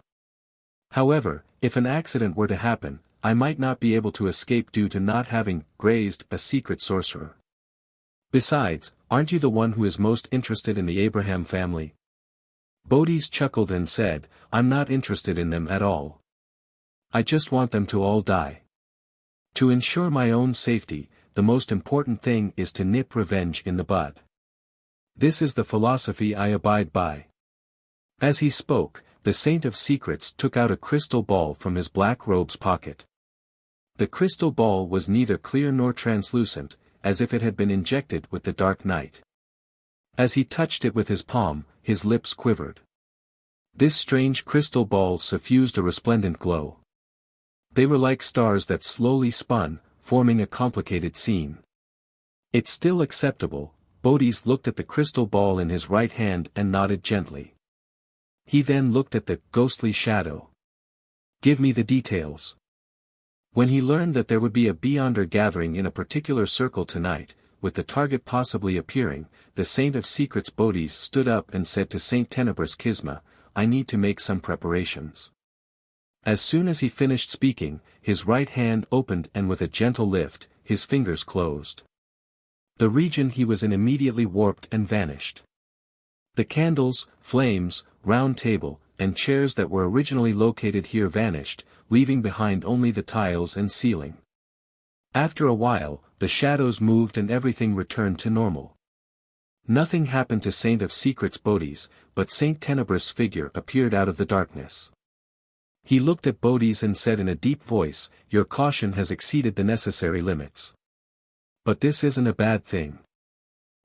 However, if an accident were to happen, I might not be able to escape due to not having grazed a secret sorcerer. Besides, aren't you the one who is most interested in the Abraham family?" Bodhis chuckled and said, "I'm not interested in them at all. I just want them to all die. To ensure my own safety, the most important thing is to nip revenge in the bud. This is the philosophy I abide by." As he spoke, the Saint of Secrets took out a crystal ball from his black robe's pocket. The crystal ball was neither clear nor translucent, as if it had been injected with the dark night. As he touched it with his palm, his lips quivered. This strange crystal ball suffused a resplendent glow. They were like stars that slowly spun, forming a complicated scene. "It's still acceptable." Bodhis looked at the crystal ball in his right hand and nodded gently. He then looked at the ghostly shadow. "Give me the details." When he learned that there would be a Beyonder gathering in a particular circle tonight, with the target possibly appearing, the Saint of Secrets Bodhis stood up and said to Saint Tenebris Kismet, "I need to make some preparations." As soon as he finished speaking, his right hand opened and with a gentle lift, his fingers closed. The region he was in immediately warped and vanished. The candles, flames, round table, and chairs that were originally located here vanished, leaving behind only the tiles and ceiling. After a while, the shadows moved and everything returned to normal. Nothing happened to Saint of Secrets Bodhis, but Saint Tenebris' figure appeared out of the darkness. He looked at Bodhis and said in a deep voice, "Your caution has exceeded the necessary limits. But this isn't a bad thing.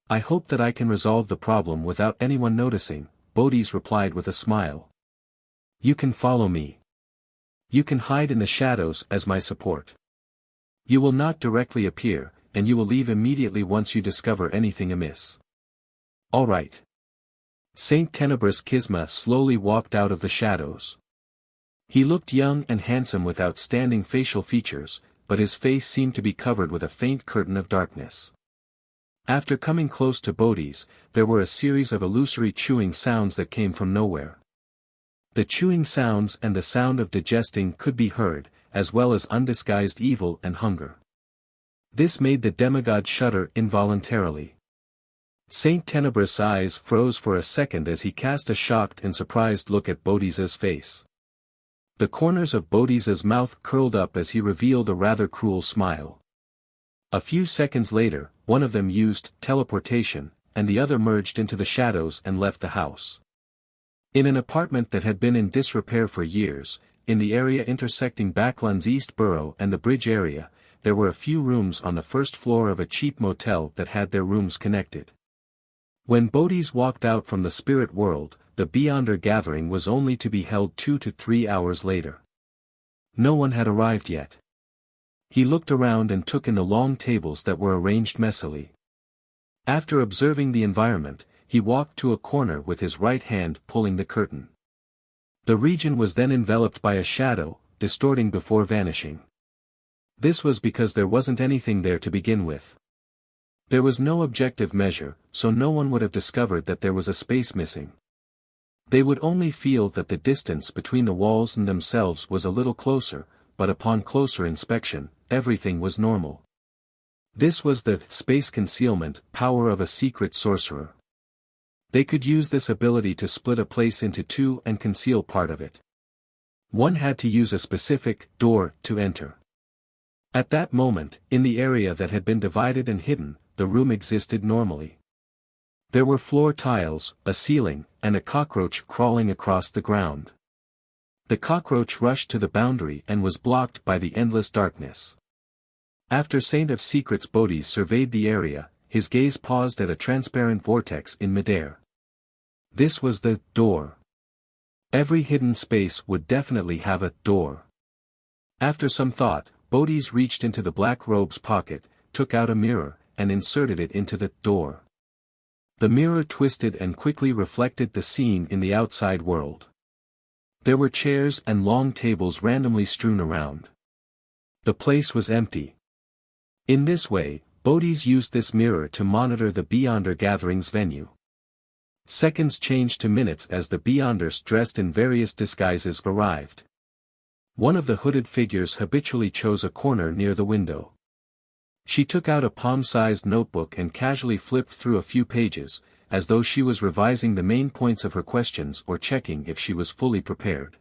I hope that I can resolve the problem without anyone noticing," Bodhis replied with a smile. "You can follow me. You can hide in the shadows as my support. You will not directly appear, and you will leave immediately once you discover anything amiss." "All right." Saint Tenebris Kismet slowly walked out of the shadows. He looked young and handsome with outstanding facial features, but his face seemed to be covered with a faint curtain of darkness. After coming close to Bodhis, there were a series of illusory chewing sounds that came from nowhere. The chewing sounds and the sound of digesting could be heard, as well as undisguised evil and hunger. This made the demigod shudder involuntarily. Saint Tenebris' eyes froze for a second as he cast a shocked and surprised look at Bodhisa's face. The corners of Bodhisa's mouth curled up as he revealed a rather cruel smile. A few seconds later, one of them used teleportation, and the other merged into the shadows and left the house. In an apartment that had been in disrepair for years, in the area intersecting Backlund's East Borough and the bridge area, there were a few rooms on the first floor of a cheap motel that had their rooms connected. When Bodhis walked out from the spirit world, the Beyonder gathering was only to be held 2 to 3 hours later. No one had arrived yet. He looked around and took in the long tables that were arranged messily. After observing the environment, he walked to a corner with his right hand pulling the curtain. The region was then enveloped by a shadow, distorting before vanishing. This was because there wasn't anything there to begin with. There was no objective measure, so no one would have discovered that there was a space missing. They would only feel that the distance between the walls and themselves was a little closer, but upon closer inspection, everything was normal. This was the space concealment power of a secret sorcerer. They could use this ability to split a place into two and conceal part of it. One had to use a specific door to enter. At that moment, in the area that had been divided and hidden, the room existed normally. There were floor tiles, a ceiling, and a cockroach crawling across the ground. The cockroach rushed to the boundary and was blocked by the endless darkness. After Saint of Secrets Bodhi surveyed the area, his gaze paused at a transparent vortex in midair. This was the door. Every hidden space would definitely have a door. After some thought, Bodhi's reached into the black robe's pocket, took out a mirror, and inserted it into the door. The mirror twisted and quickly reflected the scene in the outside world. There were chairs and long tables randomly strewn around. The place was empty. In this way, Bodhi's used this mirror to monitor the Beyonder Gatherings venue. Seconds changed to minutes as the Beyonders dressed in various disguises arrived. One of the hooded figures habitually chose a corner near the window. She took out a palm-sized notebook and casually flipped through a few pages, as though she was revising the main points of her questions or checking if she was fully prepared.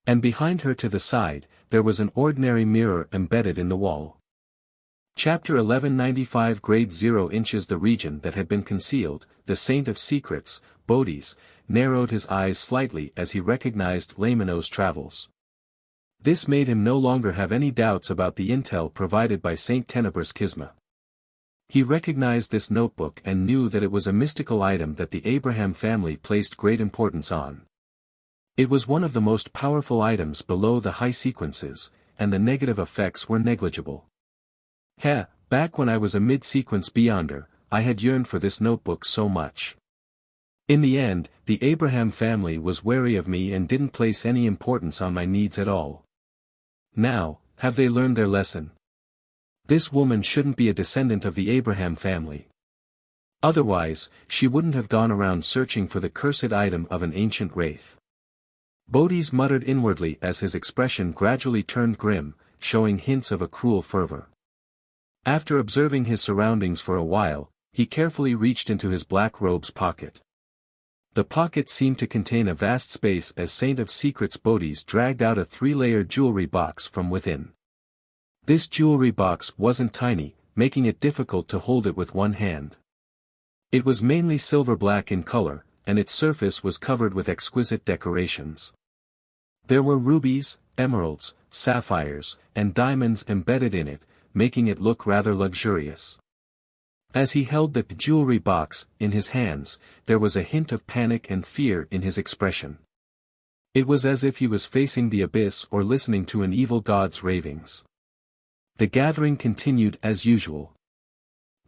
And behind her to the side, there was an ordinary mirror embedded in the wall. Chapter 1195 Grade 0 inches. The region that had been concealed, the Saint of Secrets, Bodhi's, narrowed his eyes slightly as he recognized Lamino's travels. This made him no longer have any doubts about the intel provided by Saint Tenebrous Kisma. He recognized this notebook and knew that it was a mystical item that the Abraham family placed great importance on. It was one of the most powerful items below the high sequences, and the negative effects were negligible. Back when I was a mid-sequence Beyonder, I had yearned for this notebook so much. In the end, the Abraham family was wary of me and didn't place any importance on my needs at all. Now, have they learned their lesson? This woman shouldn't be a descendant of the Abraham family. Otherwise, she wouldn't have gone around searching for the cursed item of an ancient wraith. Bodhi's muttered inwardly as his expression gradually turned grim, showing hints of a cruel fervor. After observing his surroundings for a while, he carefully reached into his black robe's pocket. The pocket seemed to contain a vast space as Saint of Secrets Bodhi's dragged out a 3-layered jewelry box from within. This jewelry box wasn't tiny, making it difficult to hold it with one hand. It was mainly silver-black in color, and its surface was covered with exquisite decorations. There were rubies, emeralds, sapphires, and diamonds embedded in it, making it look rather luxurious. As he held the jewelry box in his hands, there was a hint of panic and fear in his expression. It was as if he was facing the abyss or listening to an evil god's ravings. The gathering continued as usual.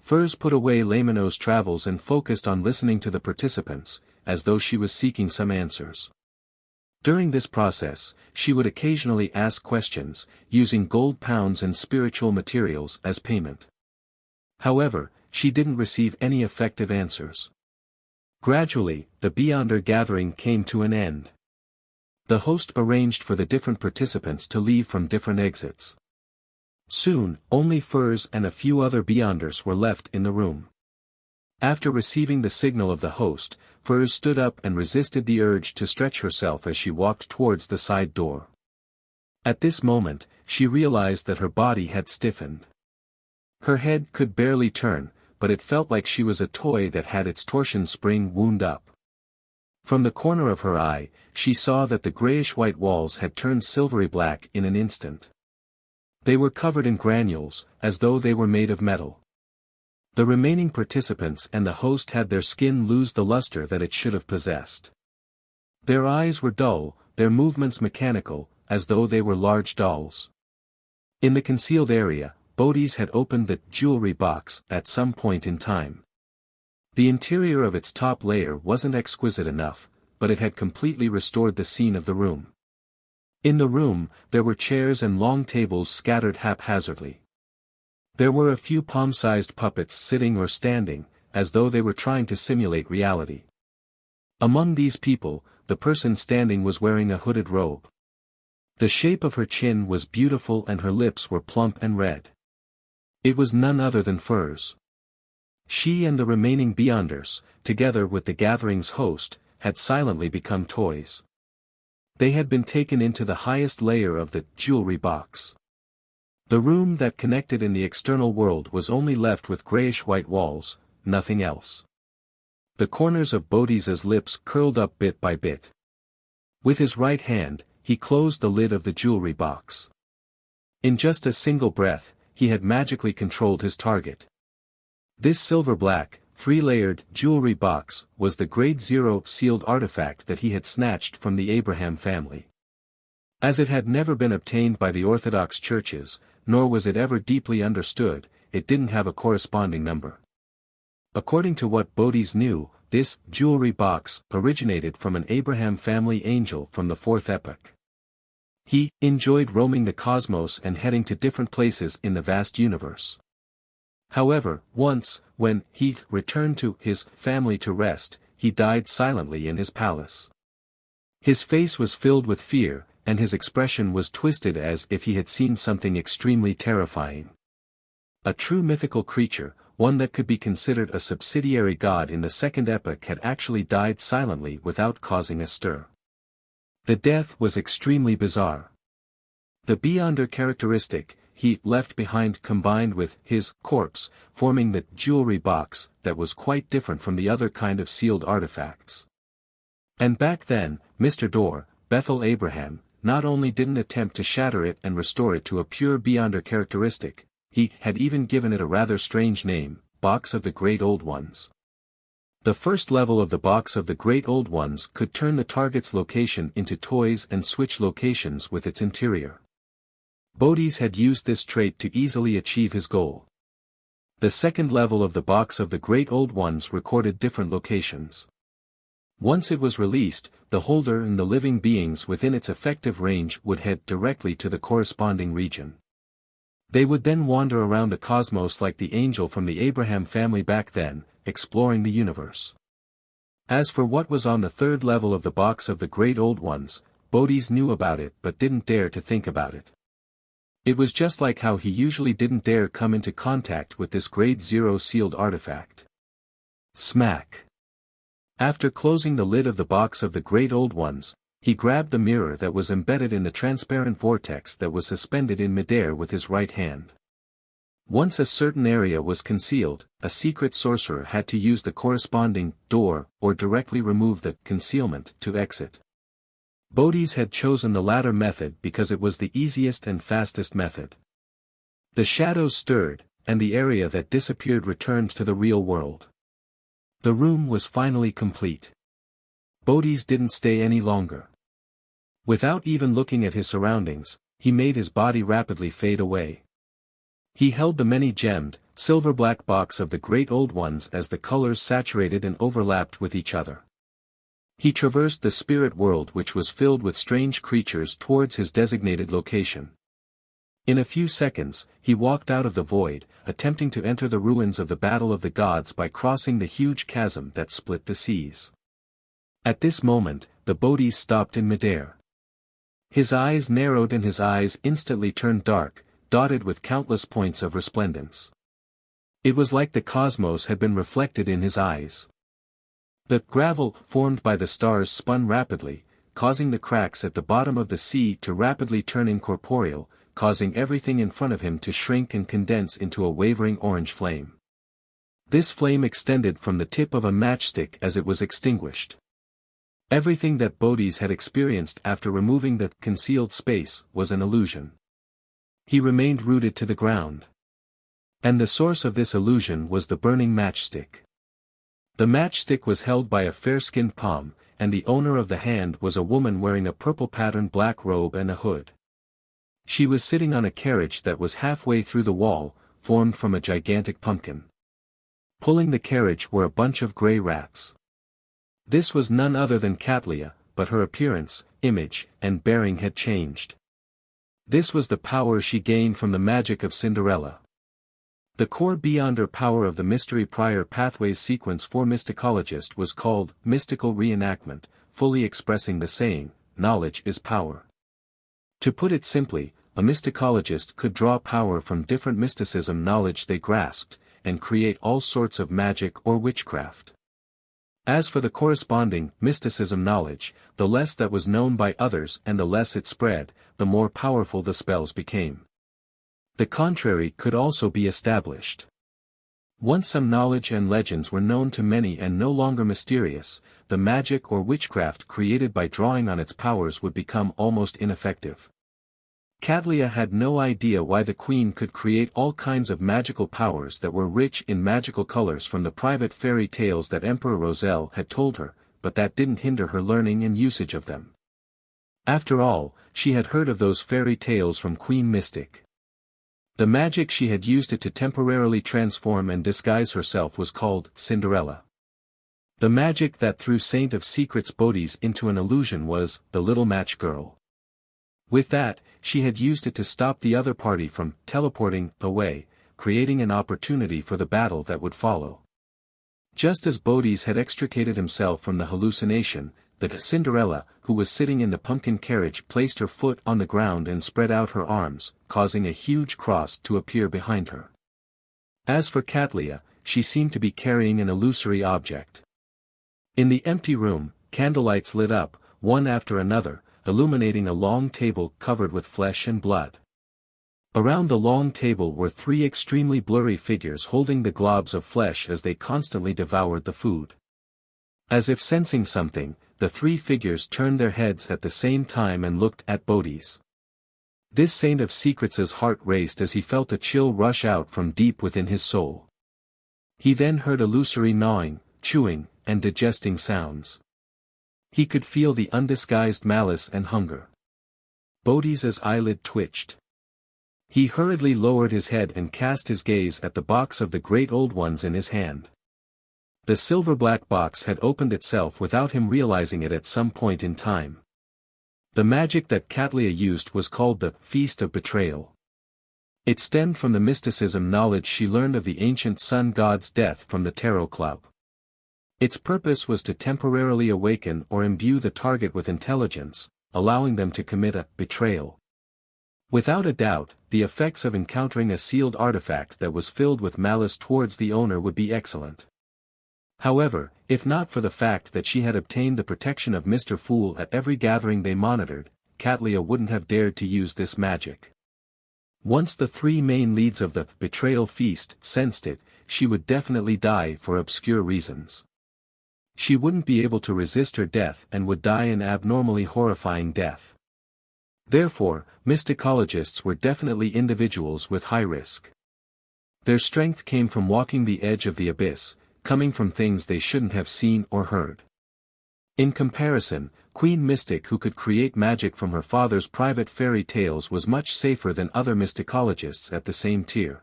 Furs put away Lamino's travels and focused on listening to the participants, as though she was seeking some answers. During this process, she would occasionally ask questions, using gold pounds and spiritual materials as payment. However, she didn't receive any effective answers. Gradually, the Beyonder gathering came to an end. The host arranged for the different participants to leave from different exits. Soon, only Furs and a few other Beyonders were left in the room. After receiving the signal of the host, Furs stood up and resisted the urge to stretch herself as she walked towards the side door. At this moment, she realized that her body had stiffened. Her head could barely turn, but it felt like she was a toy that had its torsion spring wound up. From the corner of her eye, she saw that the grayish-white walls had turned silvery black in an instant. They were covered in granules, as though they were made of metal. The remaining participants and the host had their skin lose the luster that it should have possessed. Their eyes were dull, their movements mechanical, as though they were large dolls. In the concealed area, Bodhi's had opened the jewelry box at some point in time. The interior of its top layer wasn't exquisite enough, but it had completely restored the scene of the room. In the room, there were chairs and long tables scattered haphazardly. There were a few palm-sized puppets sitting or standing, as though they were trying to simulate reality. Among these people, the person standing was wearing a hooded robe. The shape of her chin was beautiful and her lips were plump and red. It was none other than Furs. She and the remaining Beyonders, together with the gathering's host, had silently become toys. They had been taken into the highest layer of the jewelry box. The room that connected in the external world was only left with grayish-white walls, nothing else. The corners of Bodhisa's lips curled up bit by bit. With his right hand, he closed the lid of the jewelry box. In just a single breath, he had magically controlled his target. This silver-black, three-layered jewelry box was the Grade 0 sealed artifact that he had snatched from the Abraham family. As it had never been obtained by the Orthodox churches, nor was it ever deeply understood, it didn't have a corresponding number. According to what Bodhis knew, this jewelry box originated from an Abraham family angel from the fourth epoch. He enjoyed roaming the cosmos and heading to different places in the vast universe. However, once, when he returned to his family to rest, he died silently in his palace. His face was filled with fear, and his expression was twisted as if he had seen something extremely terrifying. A true mythical creature, one that could be considered a subsidiary god in the second epoch, had actually died silently without causing a stir. The death was extremely bizarre. The Beyonder characteristic he left behind combined with his corpse, forming the jewelry box that was quite different from the other kind of sealed artifacts. And back then, Mr. Door, Bethel Abraham, not only didn't attempt to shatter it and restore it to a pure Beyonder characteristic, he had even given it a rather strange name, Box of the Great Old Ones. The first level of the Box of the Great Old Ones could turn the target's location into toys and switch locations with its interior. Bodhis had used this trait to easily achieve his goal. The second level of the Box of the Great Old Ones recorded different locations. Once it was released, the holder and the living beings within its effective range would head directly to the corresponding region. They would then wander around the cosmos like the angel from the Abraham family back then, exploring the universe. As for what was on the third level of the Box of the Great Old Ones, Bodhis knew about it but didn't dare to think about it. It was just like how he usually didn't dare come into contact with this Grade 0 sealed artifact. Smack! After closing the lid of the Box of the Great Old Ones, he grabbed the mirror that was embedded in the transparent vortex that was suspended in midair with his right hand. Once a certain area was concealed, a secret sorcerer had to use the corresponding door or directly remove the concealment to exit. Bodhis had chosen the latter method because it was the easiest and fastest method. The shadows stirred, and the area that disappeared returned to the real world. The room was finally complete. Bodhis didn't stay any longer. Without even looking at his surroundings, he made his body rapidly fade away. He held the many-gemmed, silver-black box of the Great Old Ones as the colors saturated and overlapped with each other. He traversed the spirit world which was filled with strange creatures towards his designated location. In a few seconds, he walked out of the void, attempting to enter the ruins of the Battle of the Gods by crossing the huge chasm that split the seas. At this moment, the Bodhis stopped in midair. His eyes narrowed and his eyes instantly turned dark, dotted with countless points of resplendence. It was like the cosmos had been reflected in his eyes. The gravel formed by the stars spun rapidly, causing the cracks at the bottom of the sea to rapidly turn incorporeal, causing everything in front of him to shrink and condense into a wavering orange flame. This flame extended from the tip of a matchstick as it was extinguished. Everything that Bodhis had experienced after removing the concealed space was an illusion. He remained rooted to the ground. And the source of this illusion was the burning matchstick. The matchstick was held by a fair-skinned palm, and the owner of the hand was a woman wearing a purple-patterned black robe and a hood. She was sitting on a carriage that was halfway through the wall, formed from a gigantic pumpkin. Pulling the carriage were a bunch of gray rats. This was none other than Katlia, but her appearance, image, and bearing had changed. This was the power she gained from the magic of Cinderella. The core beyonder power of the mystery prior pathways sequence for mysticologist was called mystical reenactment, fully expressing the saying, knowledge is power. To put it simply, a mysticologist could draw power from different mysticism knowledge they grasped, and create all sorts of magic or witchcraft. As for the corresponding mysticism knowledge, the less that was known by others and the less it spread, the more powerful the spells became. The contrary could also be established. Once some knowledge and legends were known to many and no longer mysterious, the magic or witchcraft created by drawing on its powers would become almost ineffective. Cattleya had no idea why the queen could create all kinds of magical powers that were rich in magical colors from the private fairy tales that Emperor Roselle had told her, but that didn't hinder her learning and usage of them. After all, she had heard of those fairy tales from Queen Mystic. The magic she had used it to temporarily transform and disguise herself was called Cinderella. The magic that threw Saint of Secrets Bodhi's into an illusion was the little match girl. With that, she had used it to stop the other party from teleporting away, creating an opportunity for the battle that would follow. Just as Bodhi's had extricated himself from the hallucination, the Cinderella, who was sitting in the pumpkin carriage, placed her foot on the ground and spread out her arms, causing a huge cross to appear behind her. As for Cattleya, she seemed to be carrying an illusory object. In the empty room, candlelights lit up, one after another, illuminating a long table covered with flesh and blood. Around the long table were three extremely blurry figures holding the globs of flesh as they constantly devoured the food. As if sensing something, the three figures turned their heads at the same time and looked at Bodhi's. This Saint of Secrets' heart raced as he felt a chill rush out from deep within his soul. He then heard illusory gnawing, chewing, and digesting sounds. He could feel the undisguised malice and hunger. Bodhi's eyelid twitched. He hurriedly lowered his head and cast his gaze at the box of the great old ones in his hand. The silver-black box had opened itself without him realizing it at some point in time. The magic that Cattleya used was called the Feast of Betrayal. It stemmed from the mysticism knowledge she learned of the ancient sun god's death from the Tarot Club. Its purpose was to temporarily awaken or imbue the target with intelligence, allowing them to commit a betrayal. Without a doubt, the effects of encountering a sealed artifact that was filled with malice towards the owner would be excellent. However, if not for the fact that she had obtained the protection of Mr. Fool at every gathering they monitored, Cattleya wouldn't have dared to use this magic. Once the three main leads of the betrayal feast sensed it, she would definitely die for obscure reasons. She wouldn't be able to resist her death and would die an abnormally horrifying death. Therefore, mysticologists were definitely individuals with high risk. Their strength came from walking the edge of the abyss, coming from things they shouldn't have seen or heard. In comparison, Queen Mystic, who could create magic from her father's private fairy tales, was much safer than other mysticologists at the same tier.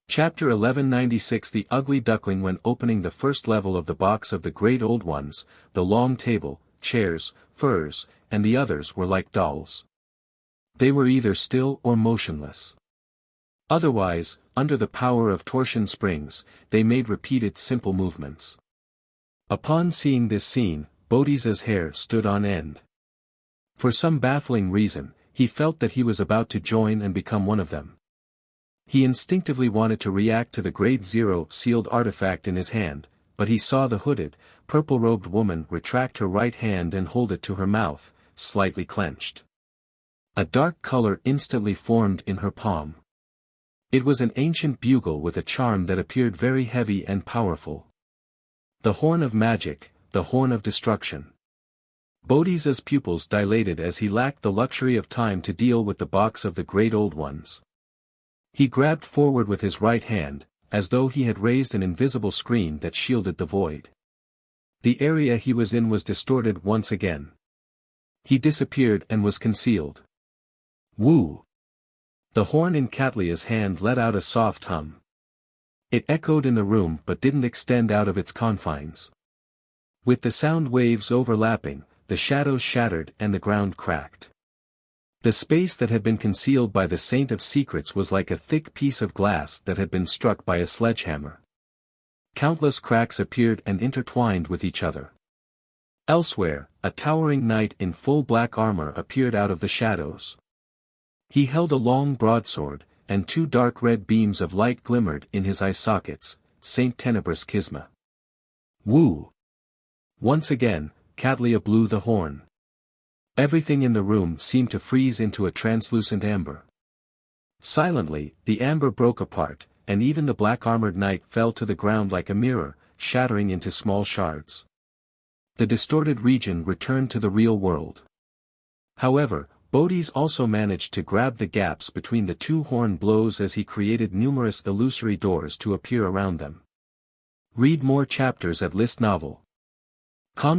Chapter 1196 The Ugly Duckling. When opening the first level of the box of the Great Old Ones, the long table, chairs, furs, and the others were like dolls. They were either still or motionless. Otherwise, under the power of torsion springs, they made repeated simple movements. Upon seeing this scene, Bodhi's hair stood on end. For some baffling reason, he felt that he was about to join and become one of them. He instinctively wanted to react to the Grade Zero sealed artifact in his hand, but he saw the hooded, purple-robed woman retract her right hand and hold it to her mouth, slightly clenched. A dark color instantly formed in her palm. It was an ancient bugle with a charm that appeared very heavy and powerful. The horn of magic, the horn of destruction. Bodhi's pupils dilated as he lacked the luxury of time to deal with the box of the Great Old Ones. He grabbed forward with his right hand, as though he had raised an invisible screen that shielded the void. The area he was in was distorted once again. He disappeared and was concealed. Woo! The horn in Cattleya's hand let out a soft hum. It echoed in the room but didn't extend out of its confines. With the sound waves overlapping, the shadows shattered and the ground cracked. The space that had been concealed by the Saint of Secrets was like a thick piece of glass that had been struck by a sledgehammer. Countless cracks appeared and intertwined with each other. Elsewhere, a towering knight in full black armor appeared out of the shadows. He held a long broadsword, and two dark red beams of light glimmered in his eye sockets, Saint Tenebrous Schisma. Woo! Once again, Catlia blew the horn. Everything in the room seemed to freeze into a translucent amber. Silently, the amber broke apart, and even the black-armored knight fell to the ground like a mirror, shattering into small shards. The distorted region returned to the real world. However, Bodhi's also managed to grab the gaps between the two horn blows as he created numerous illusory doors to appear around them. Read more chapters at List Novel.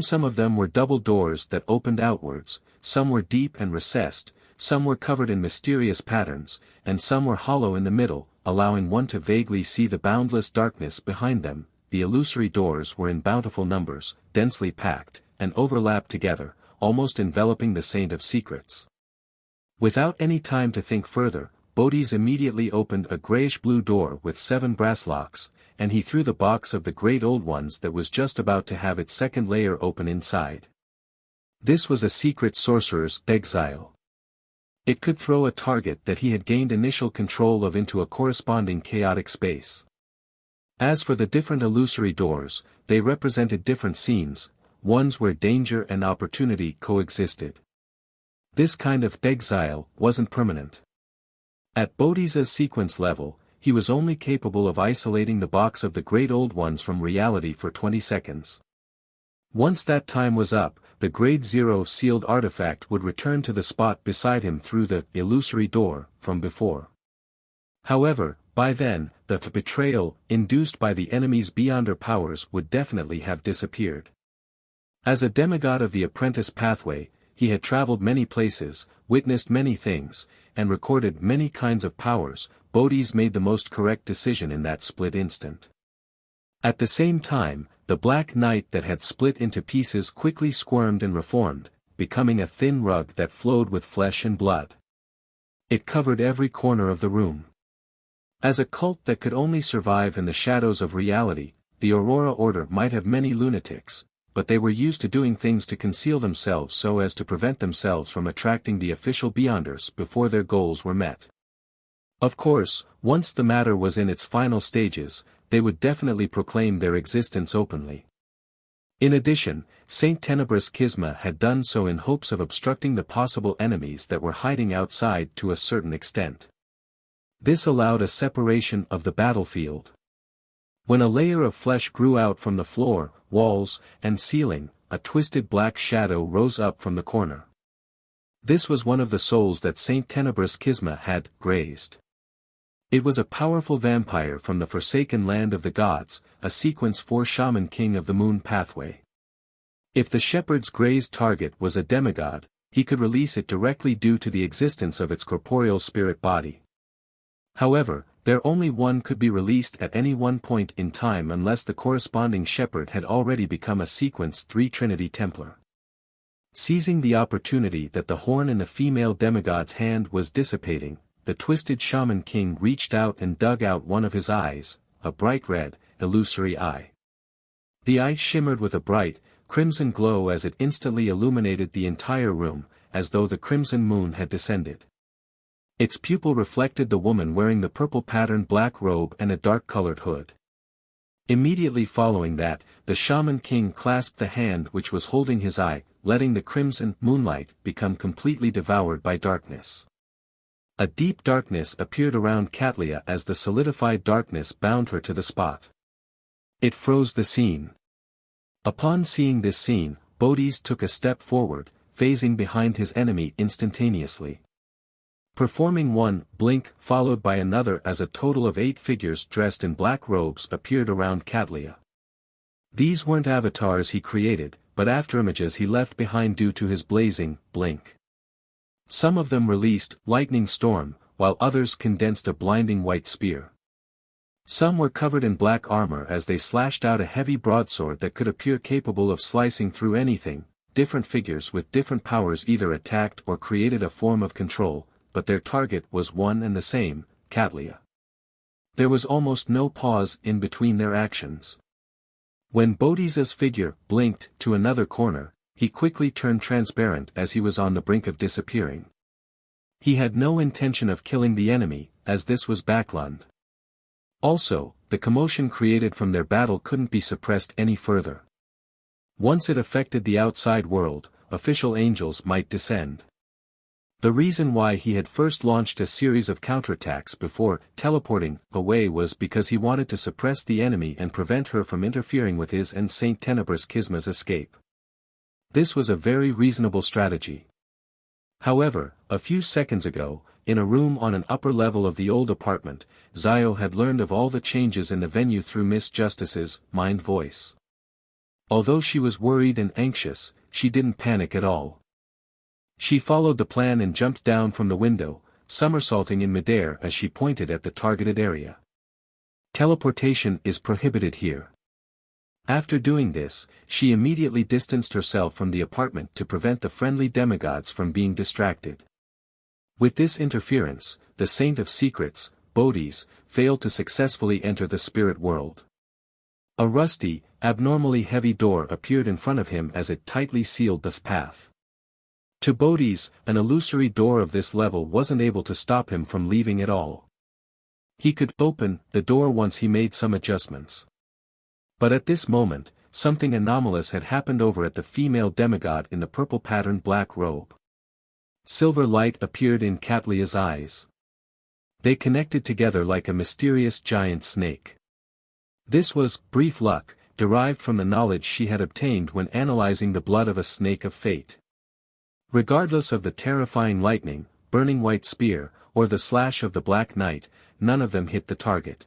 Some of them were double doors that opened outwards, some were deep and recessed, some were covered in mysterious patterns, and some were hollow in the middle, allowing one to vaguely see the boundless darkness behind them. The illusory doors were in bountiful numbers, densely packed, and overlapped together, almost enveloping the Saint of Secrets. Without any time to think further, Bodhi's immediately opened a grayish-blue door with 7 brass locks, and he threw the box of the Great Old Ones that was just about to have its second layer open inside. This was a secret sorcerer's exile. It could throw a target that he had gained initial control of into a corresponding chaotic space. As for the different illusory doors, they represented different scenes, ones where danger and opportunity coexisted. This kind of exile wasn't permanent. At Bodhi's sequence level, he was only capable of isolating the box of the Great Old Ones from reality for 20 seconds. Once that time was up, the Grade 0 sealed artifact would return to the spot beside him through the illusory door from before. However, by then, the betrayal, induced by the enemy's beyonder powers would definitely have disappeared. As a demigod of the apprentice pathway, he had traveled many places, witnessed many things, and recorded many kinds of powers. Bodhi's made the most correct decision in that split instant. At the same time, the Black Knight that had split into pieces quickly squirmed and reformed, becoming a thin rug that flowed with flesh and blood. It covered every corner of the room. As a cult that could only survive in the shadows of reality, the Aurora Order might have many lunatics, but they were used to doing things to conceal themselves so as to prevent themselves from attracting the official Beyonders before their goals were met. Of course, once the matter was in its final stages, they would definitely proclaim their existence openly. In addition, Saint Tenebrous Schisma had done so in hopes of obstructing the possible enemies that were hiding outside to a certain extent. This allowed a separation of the battlefield. When a layer of flesh grew out from the floor, walls, and ceiling, a twisted black shadow rose up from the corner. This was one of the souls that Saint Tenebrous Schisma had grazed. It was a powerful vampire from the forsaken land of the gods, a sequence 4 shaman king of the moon pathway. If the shepherd's grazed target was a demigod, he could release it directly due to the existence of its corporeal spirit body. However, there only one could be released at any one point in time unless the corresponding shepherd had already become a sequence 3 Trinity Templar. Seizing the opportunity that the horn in the female demigod's hand was dissipating, the twisted shaman king reached out and dug out one of his eyes, a bright red, illusory eye. The eye shimmered with a bright, crimson glow as it instantly illuminated the entire room, as though the crimson moon had descended. Its pupil reflected the woman wearing the purple-patterned black robe and a dark-colored hood. Immediately following that, the shaman king clasped the hand which was holding his eye, letting the crimson moonlight become completely devoured by darkness. A deep darkness appeared around Catlia as the solidified darkness bound her to the spot. It froze the scene. Upon seeing this scene, Bodhi's took a step forward, phasing behind his enemy instantaneously. Performing one blink followed by another as a total of 8 figures dressed in black robes appeared around Catlia. These weren't avatars he created, but afterimages he left behind due to his blazing blink. Some of them released lightning storm, while others condensed a blinding white spear. Some were covered in black armor as they slashed out a heavy broadsword that could appear capable of slicing through anything, different figures with different powers either attacked or created a form of control, but their target was one and the same, Katlia. There was almost no pause in between their actions. When Bodhisa's figure blinked to another corner, he quickly turned transparent as he was on the brink of disappearing. He had no intention of killing the enemy, as this was Backlund. Also, the commotion created from their battle couldn't be suppressed any further. Once it affected the outside world, official angels might descend. The reason why he had first launched a series of counterattacks before teleporting away was because he wanted to suppress the enemy and prevent her from interfering with his and Saint Tenebrous Kisma's escape. This was a very reasonable strategy. However, a few seconds ago, in a room on an upper level of the old apartment, Zio had learned of all the changes in the venue through Miss Justice's mind voice. Although she was worried and anxious, she didn't panic at all. She followed the plan and jumped down from the window, somersaulting in midair as she pointed at the targeted area. Teleportation is prohibited here. After doing this, she immediately distanced herself from the apartment to prevent the friendly demigods from being distracted. With this interference, the Saint of Secrets, Bodhis, failed to successfully enter the spirit world. A rusty, abnormally heavy door appeared in front of him as it tightly sealed the path. To Bodhis, an illusory door of this level wasn't able to stop him from leaving at all. He could open the door once he made some adjustments. But at this moment, something anomalous had happened over at the female demigod in the purple-patterned black robe. Silver light appeared in Katlia's eyes. They connected together like a mysterious giant snake. This was brief luck, derived from the knowledge she had obtained when analyzing the blood of a snake of fate. Regardless of the terrifying lightning, burning white spear, or the slash of the Black Knight, none of them hit the target.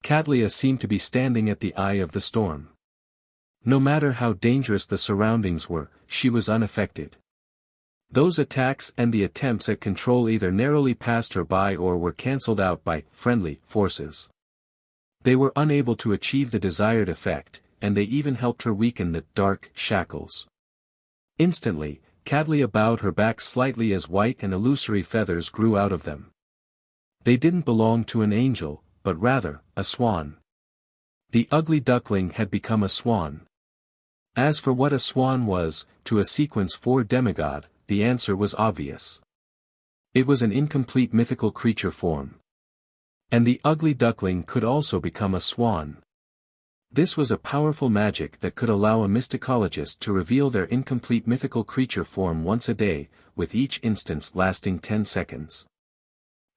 Katlia seemed to be standing at the eye of the storm. No matter how dangerous the surroundings were, she was unaffected. Those attacks and the attempts at control either narrowly passed her by or were cancelled out by friendly forces. They were unable to achieve the desired effect, and they even helped her weaken the dark shackles. Instantly, Katlia bowed her back slightly as white and illusory feathers grew out of them. They didn't belong to an angel, but rather, a swan. The ugly duckling had become a swan. As for what a swan was, to a sequence 4 demigod, the answer was obvious. It was an incomplete mythical creature form. And the ugly duckling could also become a swan. This was a powerful magic that could allow a mysticologist to reveal their incomplete mythical creature form once a day, with each instance lasting 10 seconds.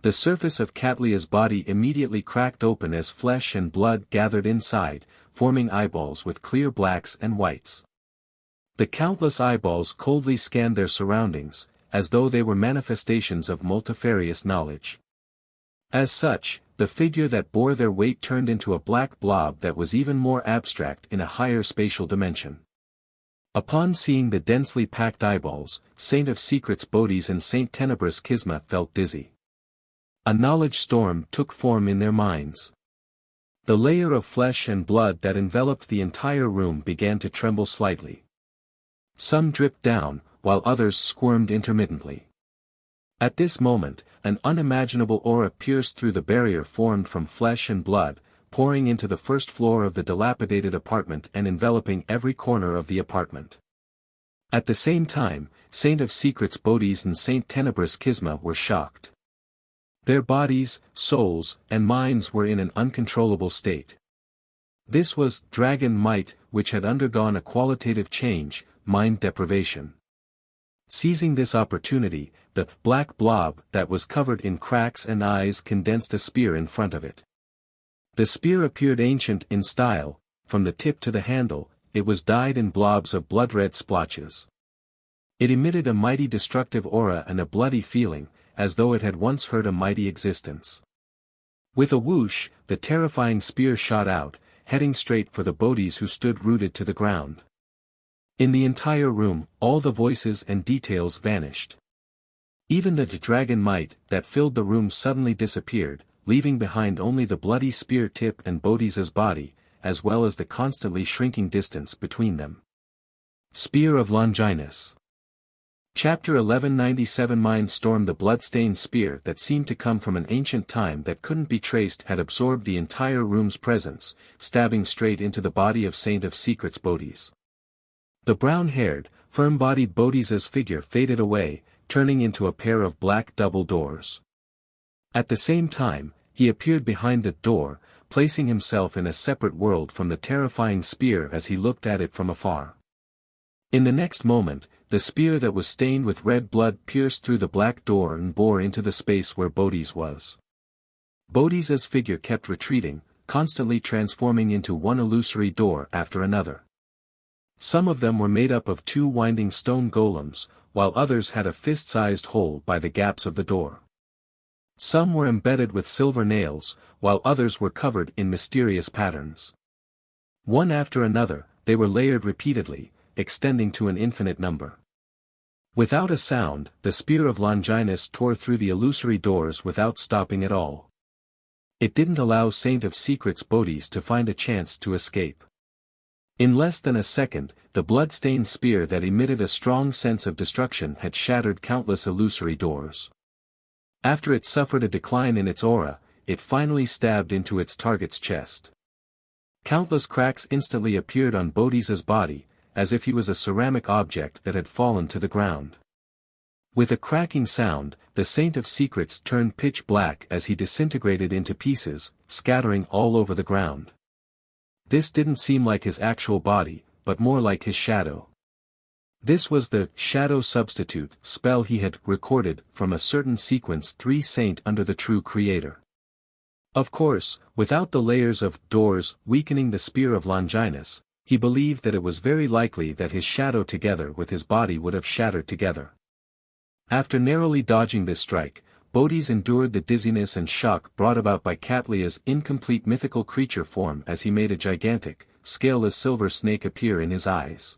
The surface of Katlia's body immediately cracked open as flesh and blood gathered inside, forming eyeballs with clear blacks and whites. The countless eyeballs coldly scanned their surroundings, as though they were manifestations of multifarious knowledge. As such, the figure that bore their weight turned into a black blob that was even more abstract in a higher spatial dimension. Upon seeing the densely packed eyeballs, Saint of Secrets Bodhis and Saint Tenebrous Kisma felt dizzy. A knowledge storm took form in their minds. The layer of flesh and blood that enveloped the entire room began to tremble slightly. Some dripped down, while others squirmed intermittently. At this moment, an unimaginable aura pierced through the barrier formed from flesh and blood, pouring into the first floor of the dilapidated apartment and enveloping every corner of the apartment. At the same time, Saint of Secrets Bodhis and Saint Tenebrous Kisma were shocked. Their bodies, souls, and minds were in an uncontrollable state. This was dragon might, which had undergone a qualitative change, mind deprivation. Seizing this opportunity, the black blob that was covered in cracks and eyes condensed a spear in front of it. The spear appeared ancient in style, from the tip to the handle, it was dyed in blobs of blood-red splotches. It emitted a mighty destructive aura and a bloody feeling, as though it had once heard a mighty existence. With a whoosh, the terrifying spear shot out, heading straight for the Bodhis who stood rooted to the ground. In the entire room, all the voices and details vanished. Even the dragon might that filled the room suddenly disappeared, leaving behind only the bloody spear tip and Bodhisa's body, as well as the constantly shrinking distance between them. Spear of Longinus. Chapter 1197. Mind storm. The blood-stained spear that seemed to come from an ancient time that couldn't be traced had absorbed the entire room's presence, stabbing straight into the body of Saint of Secrets Bodhi's. The brown-haired, firm-bodied Bodhisa's figure faded away, turning into a pair of black double doors. At the same time, he appeared behind the door, placing himself in a separate world from the terrifying spear as he looked at it from afar. In the next moment, the spear that was stained with red blood pierced through the black door and bore into the space where Bodhi's was. Bodhisa's figure kept retreating, constantly transforming into one illusory door after another. Some of them were made up of two winding stone golems, while others had a fist-sized hole by the gaps of the door. Some were embedded with silver nails, while others were covered in mysterious patterns. One after another, they were layered repeatedly, extending to an infinite number. Without a sound, the spear of Longinus tore through the illusory doors without stopping at all. It didn't allow Saint of Secrets Bodhi's to find a chance to escape. In less than a second, the blood-stained spear that emitted a strong sense of destruction had shattered countless illusory doors. After it suffered a decline in its aura, it finally stabbed into its target's chest. Countless cracks instantly appeared on Bodhisa's body, as if he was a ceramic object that had fallen to the ground. With a cracking sound, the Saint of Secrets turned pitch black as he disintegrated into pieces, scattering all over the ground. This didn't seem like his actual body, but more like his shadow. This was the shadow substitute spell he had recorded from a certain sequence 3 saint under the true creator. Of course, without the layers of doors weakening the spear of Longinus, he believed that it was very likely that his shadow together with his body would have shattered together. After narrowly dodging this strike, Bodhi's endured the dizziness and shock brought about by Catlia's incomplete mythical creature form as he made a gigantic, scaleless silver snake appear in his eyes.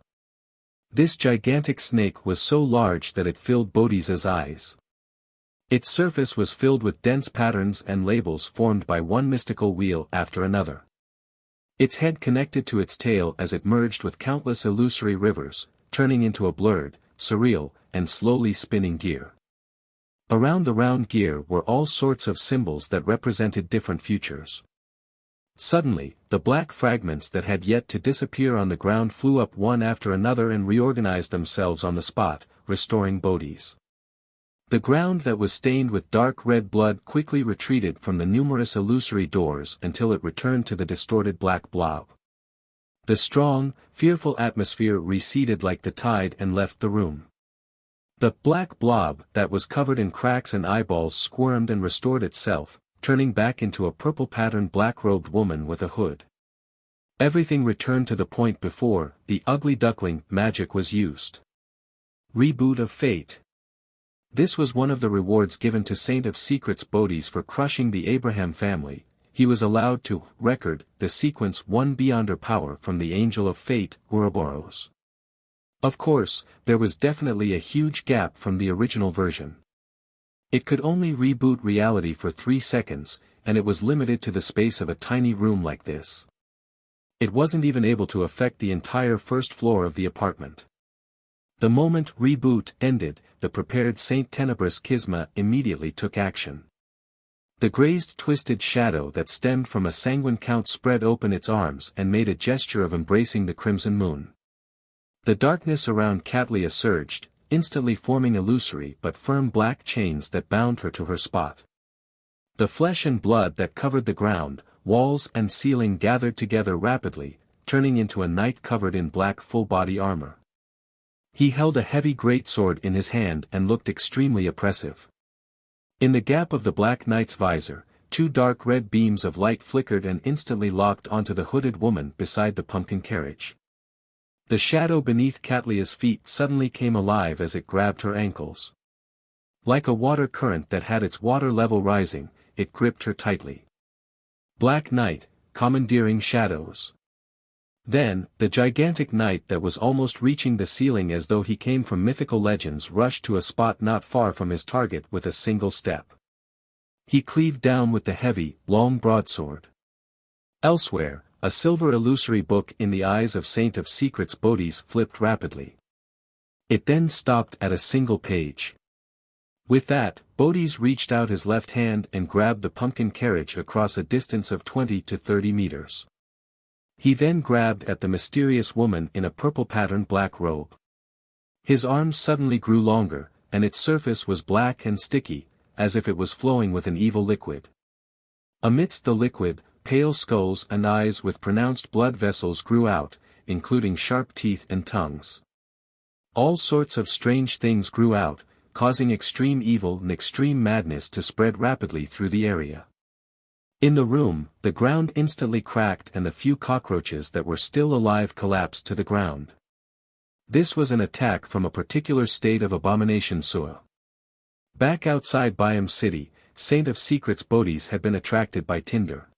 This gigantic snake was so large that it filled Bodhisa's eyes. Its surface was filled with dense patterns and labels formed by one mystical wheel after another. Its head connected to its tail as it merged with countless illusory rivers, turning into a blurred, surreal, and slowly spinning gear. Around the round gear were all sorts of symbols that represented different futures. Suddenly, the black fragments that had yet to disappear on the ground flew up one after another and reorganized themselves on the spot, restoring Bodhi's. The ground that was stained with dark red blood quickly retreated from the numerous illusory doors until it returned to the distorted black blob. The strong, fearful atmosphere receded like the tide and left the room. The black blob that was covered in cracks and eyeballs squirmed and restored itself, turning back into a purple-patterned black-robed woman with a hood. Everything returned to the point before the ugly duckling magic was used. Reboot of fate. This was one of the rewards given to Saint of Secrets Bodhi's for crushing the Abraham family. He was allowed to record the sequence 1 beyond her power from the Angel of Fate, Ouroboros. Of course, there was definitely a huge gap from the original version. It could only reboot reality for 3 seconds, and it was limited to the space of a tiny room like this. It wasn't even able to affect the entire first floor of the apartment. The moment reboot ended, the prepared Saint Tenebrous Kisma immediately took action. The grazed twisted shadow that stemmed from a sanguine count spread open its arms and made a gesture of embracing the crimson moon. The darkness around Catlia surged, instantly forming illusory but firm black chains that bound her to her spot. The flesh and blood that covered the ground, walls and ceiling gathered together rapidly, turning into a knight covered in black full-body armor. He held a heavy greatsword in his hand and looked extremely oppressive. In the gap of the black knight's visor, 2 dark red beams of light flickered and instantly locked onto the hooded woman beside the pumpkin carriage. The shadow beneath Catlia's feet suddenly came alive as it grabbed her ankles. Like a water current that had its water level rising, it gripped her tightly. Black Knight, commandeering shadows. Then, the gigantic knight that was almost reaching the ceiling as though he came from mythical legends rushed to a spot not far from his target with a single step. He cleaved down with the heavy, long broadsword. Elsewhere, A silver illusory book in the eyes of Saint of Secrets Bodhi's flipped rapidly. It then stopped at a single page. With that, Bodhi's reached out his left hand and grabbed the pumpkin carriage across a distance of 20 to 30 meters. He then grabbed at the mysterious woman in a purple patterned black robe. His arms suddenly grew longer, and its surface was black and sticky, as if it was flowing with an evil liquid. Amidst the liquid, pale skulls and eyes with pronounced blood vessels grew out, including sharp teeth and tongues. All sorts of strange things grew out, causing extreme evil and extreme madness to spread rapidly through the area. In the room, the ground instantly cracked and the few cockroaches that were still alive collapsed to the ground. This was an attack from a particular state of abomination Sua. Back outside Byam City, Saint of Secrets Bodhi's had been attracted by Tinder.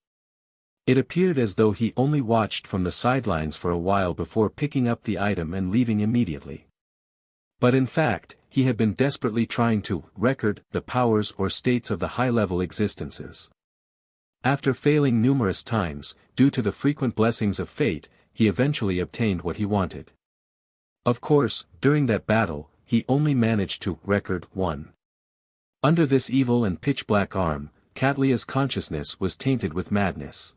It appeared as though he only watched from the sidelines for a while before picking up the item and leaving immediately. But in fact, he had been desperately trying to record the powers or states of the high-level existences. After failing numerous times, due to the frequent blessings of fate, he eventually obtained what he wanted. Of course, during that battle, he only managed to record one. Under this evil and pitch-black arm, Catlia's consciousness was tainted with madness.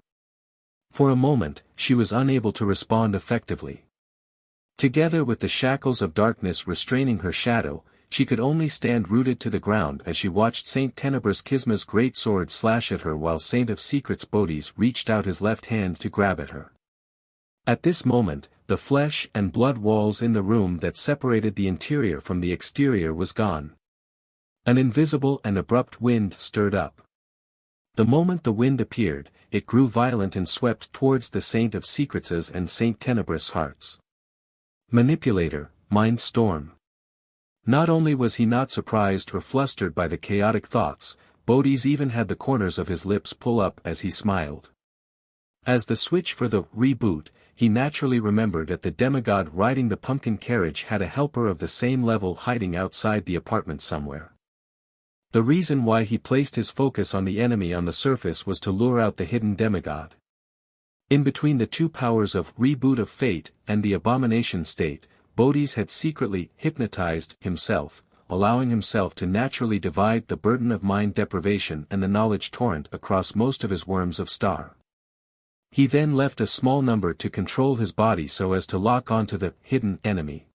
For a moment, she was unable to respond effectively. Together with the shackles of darkness restraining her shadow, she could only stand rooted to the ground as she watched Saint Tenebris Kisma's great sword slash at her while Saint of Secrets Bodhi's reached out his left hand to grab at her. At this moment, the flesh and blood walls in the room that separated the interior from the exterior was gone. An invisible and abrupt wind stirred up. The moment the wind appeared, it grew violent and swept towards the Saint of Secrets' and Saint Tenebris' hearts. Manipulator, mind storm. Not only was he not surprised or flustered by the chaotic thoughts, Bodhi's even had the corners of his lips pull up as he smiled. As the switch for the reboot, he naturally remembered that the demigod riding the pumpkin carriage had a helper of the same level hiding outside the apartment somewhere. The reason why he placed his focus on the enemy on the surface was to lure out the hidden demigod. In between the two powers of reboot of fate and the abomination state, Bodhi's had secretly hypnotized himself, allowing himself to naturally divide the burden of mind deprivation and the knowledge torrent across most of his worms of star. He then left a small number to control his body so as to lock onto the hidden enemy.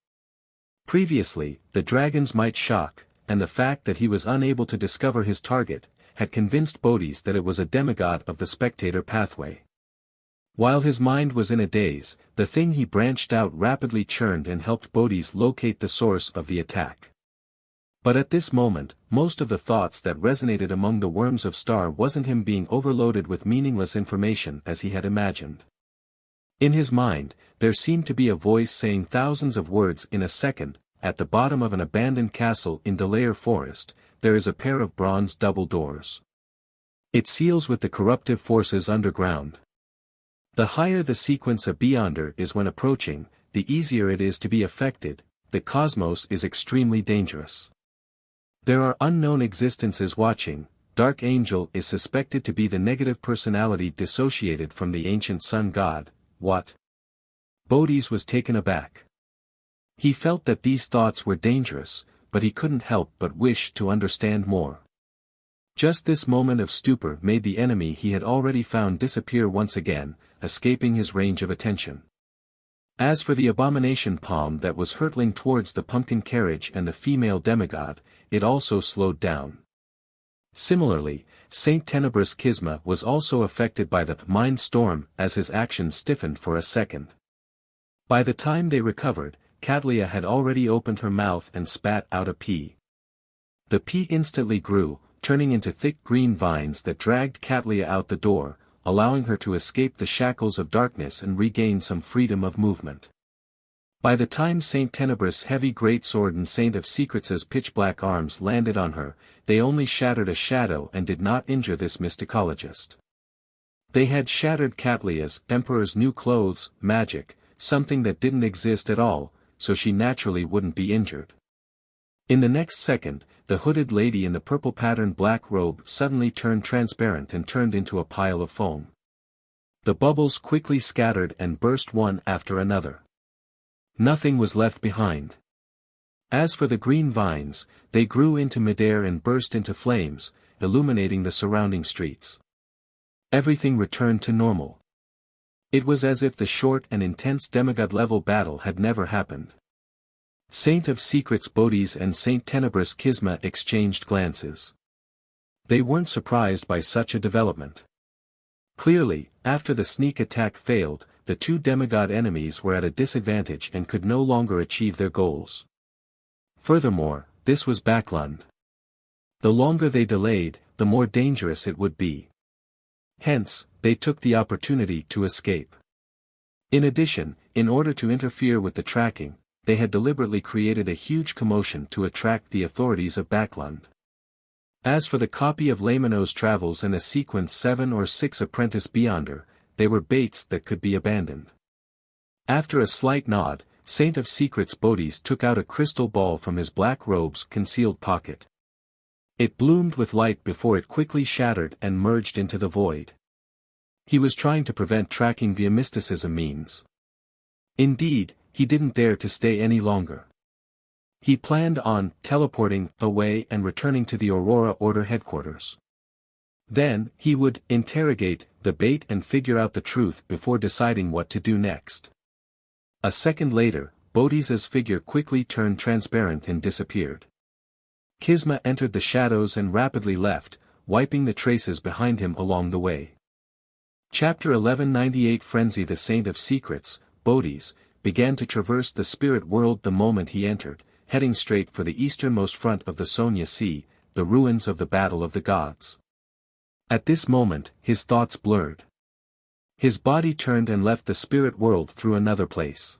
Previously, the dragon's might shock, and the fact that he was unable to discover his target, had convinced Bodhi's that it was a demigod of the spectator pathway. While his mind was in a daze, the thing he branched out rapidly churned and helped Bodhi's locate the source of the attack. But at this moment, most of the thoughts that resonated among the worms of star wasn't him being overloaded with meaningless information as he had imagined. In his mind, there seemed to be a voice saying thousands of words in a second. At the bottom of an abandoned castle in Delaire Forest, there is a pair of bronze double doors. It seals with the corruptive forces underground. The higher the sequence of Beyonder is when approaching, the easier it is to be affected. The cosmos is extremely dangerous. There are unknown existences watching. Dark Angel is suspected to be the negative personality dissociated from the ancient sun god. What? Bodhi's was taken aback. He felt that these thoughts were dangerous, but he couldn't help but wish to understand more. Just this moment of stupor made the enemy he had already found disappear once again, escaping his range of attention. As for the abomination palm that was hurtling towards the pumpkin carriage and the female demigod, it also slowed down. Similarly, Saint Tenebris Kisma was also affected by the mind storm as his actions stiffened for a second. By the time they recovered, Catlia had already opened her mouth and spat out a pea. The pea instantly grew, turning into thick green vines that dragged Catlia out the door, allowing her to escape the shackles of darkness and regain some freedom of movement. By the time Saint Tenebris' heavy greatsword and Saint of Secrets' pitch-black arms landed on her, they only shattered a shadow and did not injure this mysticologist. They had shattered Catlia's Emperor's new clothes, magic, something that didn't exist at all, so she naturally wouldn't be injured. In the next second, the hooded lady in the purple-patterned black robe suddenly turned transparent and turned into a pile of foam. The bubbles quickly scattered and burst one after another. Nothing was left behind. As for the green vines, they grew into midair and burst into flames, illuminating the surrounding streets. Everything returned to normal. It was as if the short and intense demigod-level battle had never happened. Saint of Secrets Bodhis and Saint Tenebrous Kisma exchanged glances. They weren't surprised by such a development. Clearly, after the sneak attack failed, the two demigod enemies were at a disadvantage and could no longer achieve their goals. Furthermore, this was Backlund. The longer they delayed, the more dangerous it would be. Hence, they took the opportunity to escape. In addition, in order to interfere with the tracking, they had deliberately created a huge commotion to attract the authorities of Backlund. As for the copy of Lamano's travels and a sequence 7 or 6 apprentice beyonder, they were baits that could be abandoned. After a slight nod, Saint of Secrets Bodhis took out a crystal ball from his black robe's concealed pocket. It bloomed with light before it quickly shattered and merged into the void. He was trying to prevent tracking via mysticism means. Indeed, he didn't dare to stay any longer. He planned on teleporting away and returning to the Aurora Order headquarters. Then, he would interrogate the bait and figure out the truth before deciding what to do next. A second later, Bodhisa's figure quickly turned transparent and disappeared. Kisma entered the shadows and rapidly left, wiping the traces behind him along the way. Chapter 1198 Frenzy. The Saint of Secrets, Bodhis, began to traverse the spirit world the moment he entered, heading straight for the easternmost front of the Sonya Sea, the ruins of the Battle of the Gods. At this moment, his thoughts blurred. His body turned and left the spirit world through another place.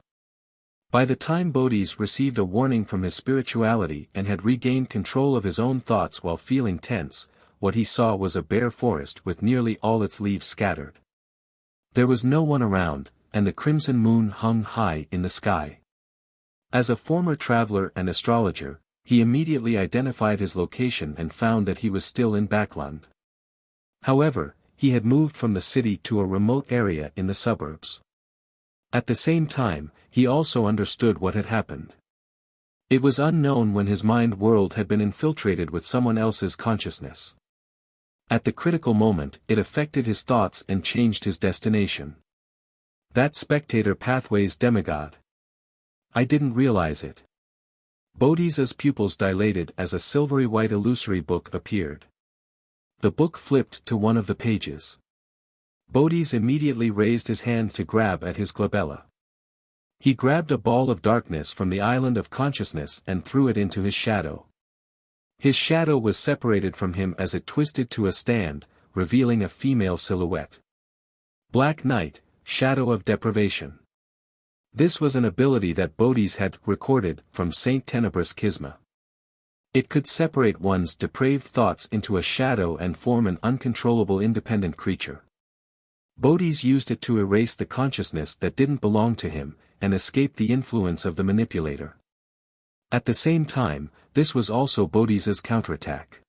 By the time Bodhis received a warning from his spirituality and had regained control of his own thoughts while feeling tense, what he saw was a bare forest with nearly all its leaves scattered. There was no one around, and the crimson moon hung high in the sky. As a former traveler and astrologer, he immediately identified his location and found that he was still in Backlund. However, he had moved from the city to a remote area in the suburbs. At the same time, he also understood what had happened. It was unknown when his mind world had been infiltrated with someone else's consciousness. At the critical moment, it affected his thoughts and changed his destination. That spectator pathway's demigod. I didn't realize it. Bodhisa's pupils dilated as a silvery white illusory book appeared. The book flipped to one of the pages. Bodhis immediately raised his hand to grab at his glabella. He grabbed a ball of darkness from the island of consciousness and threw it into his shadow. His shadow was separated from him as it twisted to a stand, revealing a female silhouette. Black Night, Shadow of Deprivation. This was an ability that Bodhis had recorded from Saint Tenebrous Kisma. It could separate one's depraved thoughts into a shadow and form an uncontrollable independent creature. Bodhis used it to erase the consciousness that didn't belong to him, and escape the influence of the manipulator. At the same time, this was also Bodhisa's counterattack.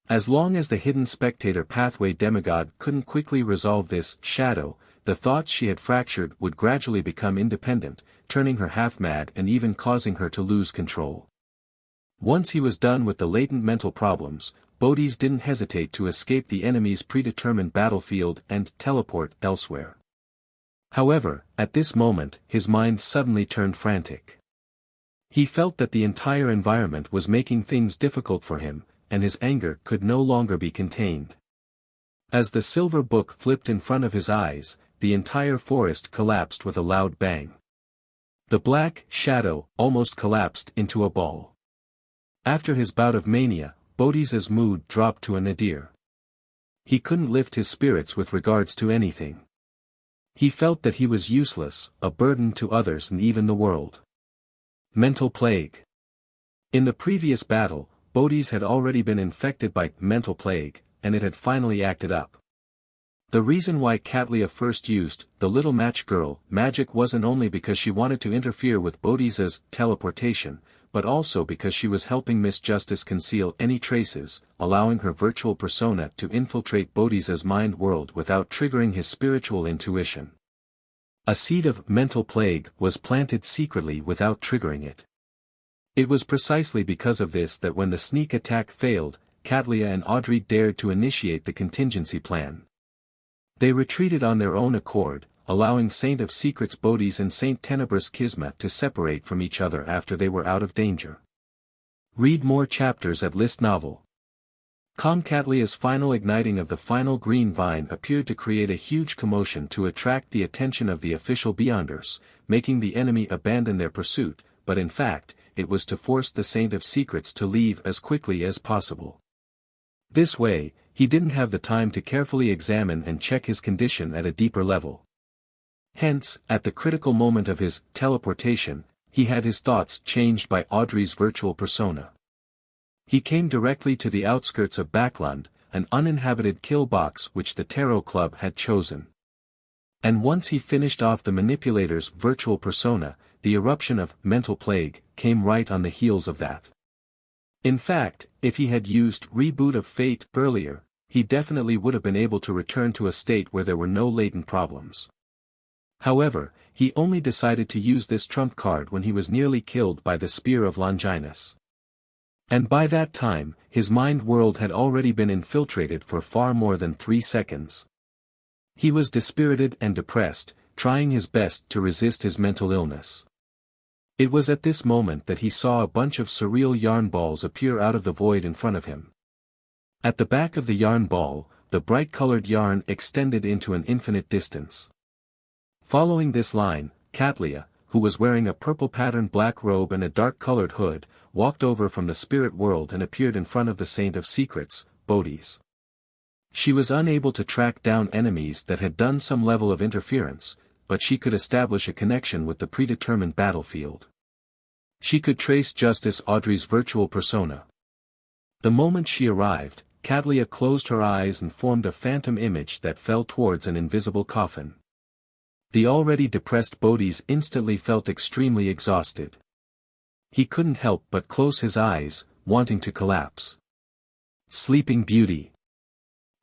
As long as the hidden spectator pathway demigod couldn't quickly resolve this shadow, the thoughts she had fractured would gradually become independent, turning her half-mad and even causing her to lose control. Once he was done with the latent mental problems, Bodhis didn't hesitate to escape the enemy's predetermined battlefield and teleport elsewhere. However, at this moment, his mind suddenly turned frantic. He felt that the entire environment was making things difficult for him, and his anger could no longer be contained. As the silver book flipped in front of his eyes, the entire forest collapsed with a loud bang. The black shadow almost collapsed into a ball. After his bout of mania, Bodhisa's mood dropped to a nadir. He couldn't lift his spirits with regards to anything. He felt that he was useless, a burden to others and even the world. Mental plague. In the previous battle, Bodhis had already been infected by mental plague, and it had finally acted up. The reason why Katlia first used the little match girl magic wasn't only because she wanted to interfere with Bodhisa's teleportation, but also because she was helping Miss Justice conceal any traces, allowing her virtual persona to infiltrate Bodhisa's mind world without triggering his spiritual intuition. A seed of mental plague was planted secretly without triggering it. It was precisely because of this that when the sneak attack failed, Katlia and Audrey dared to initiate the contingency plan. They retreated on their own accord, allowing Saint of Secrets Bodhi's and Saint Tenebrous Kismet to separate from each other after they were out of danger. Read more chapters at List Novel. Katlia's final igniting of the final green vine appeared to create a huge commotion to attract the attention of the official Beyonders, making the enemy abandon their pursuit, but in fact, it was to force the Saint of Secrets to leave as quickly as possible. This way, he didn't have the time to carefully examine and check his condition at a deeper level. Hence, at the critical moment of his teleportation, he had his thoughts changed by Audrey's virtual persona. He came directly to the outskirts of Backlund, an uninhabited kill box which the Tarot Club had chosen. And once he finished off the manipulator's virtual persona, the eruption of mental plague came right on the heels of that. In fact, if he had used Reboot of Fate earlier, he definitely would have been able to return to a state where there were no latent problems. However, he only decided to use this trump card when he was nearly killed by the Spear of Longinus. And by that time, his mind world had already been infiltrated for far more than 3 seconds. He was dispirited and depressed, trying his best to resist his mental illness. It was at this moment that he saw a bunch of surreal yarn balls appear out of the void in front of him. At the back of the yarn ball, the bright-colored yarn extended into an infinite distance. Following this line, Katlia, who was wearing a purple-patterned black robe and a dark-colored hood, walked over from the spirit world and appeared in front of the Saint of Secrets, Bodhi's. She was unable to track down enemies that had done some level of interference, but she could establish a connection with the predetermined battlefield. She could trace Justice Audrey's virtual persona. The moment she arrived, Katlia closed her eyes and formed a phantom image that fell towards an invisible coffin. The already depressed Bodhi's instantly felt extremely exhausted. He couldn't help but close his eyes, wanting to collapse. Sleeping Beauty.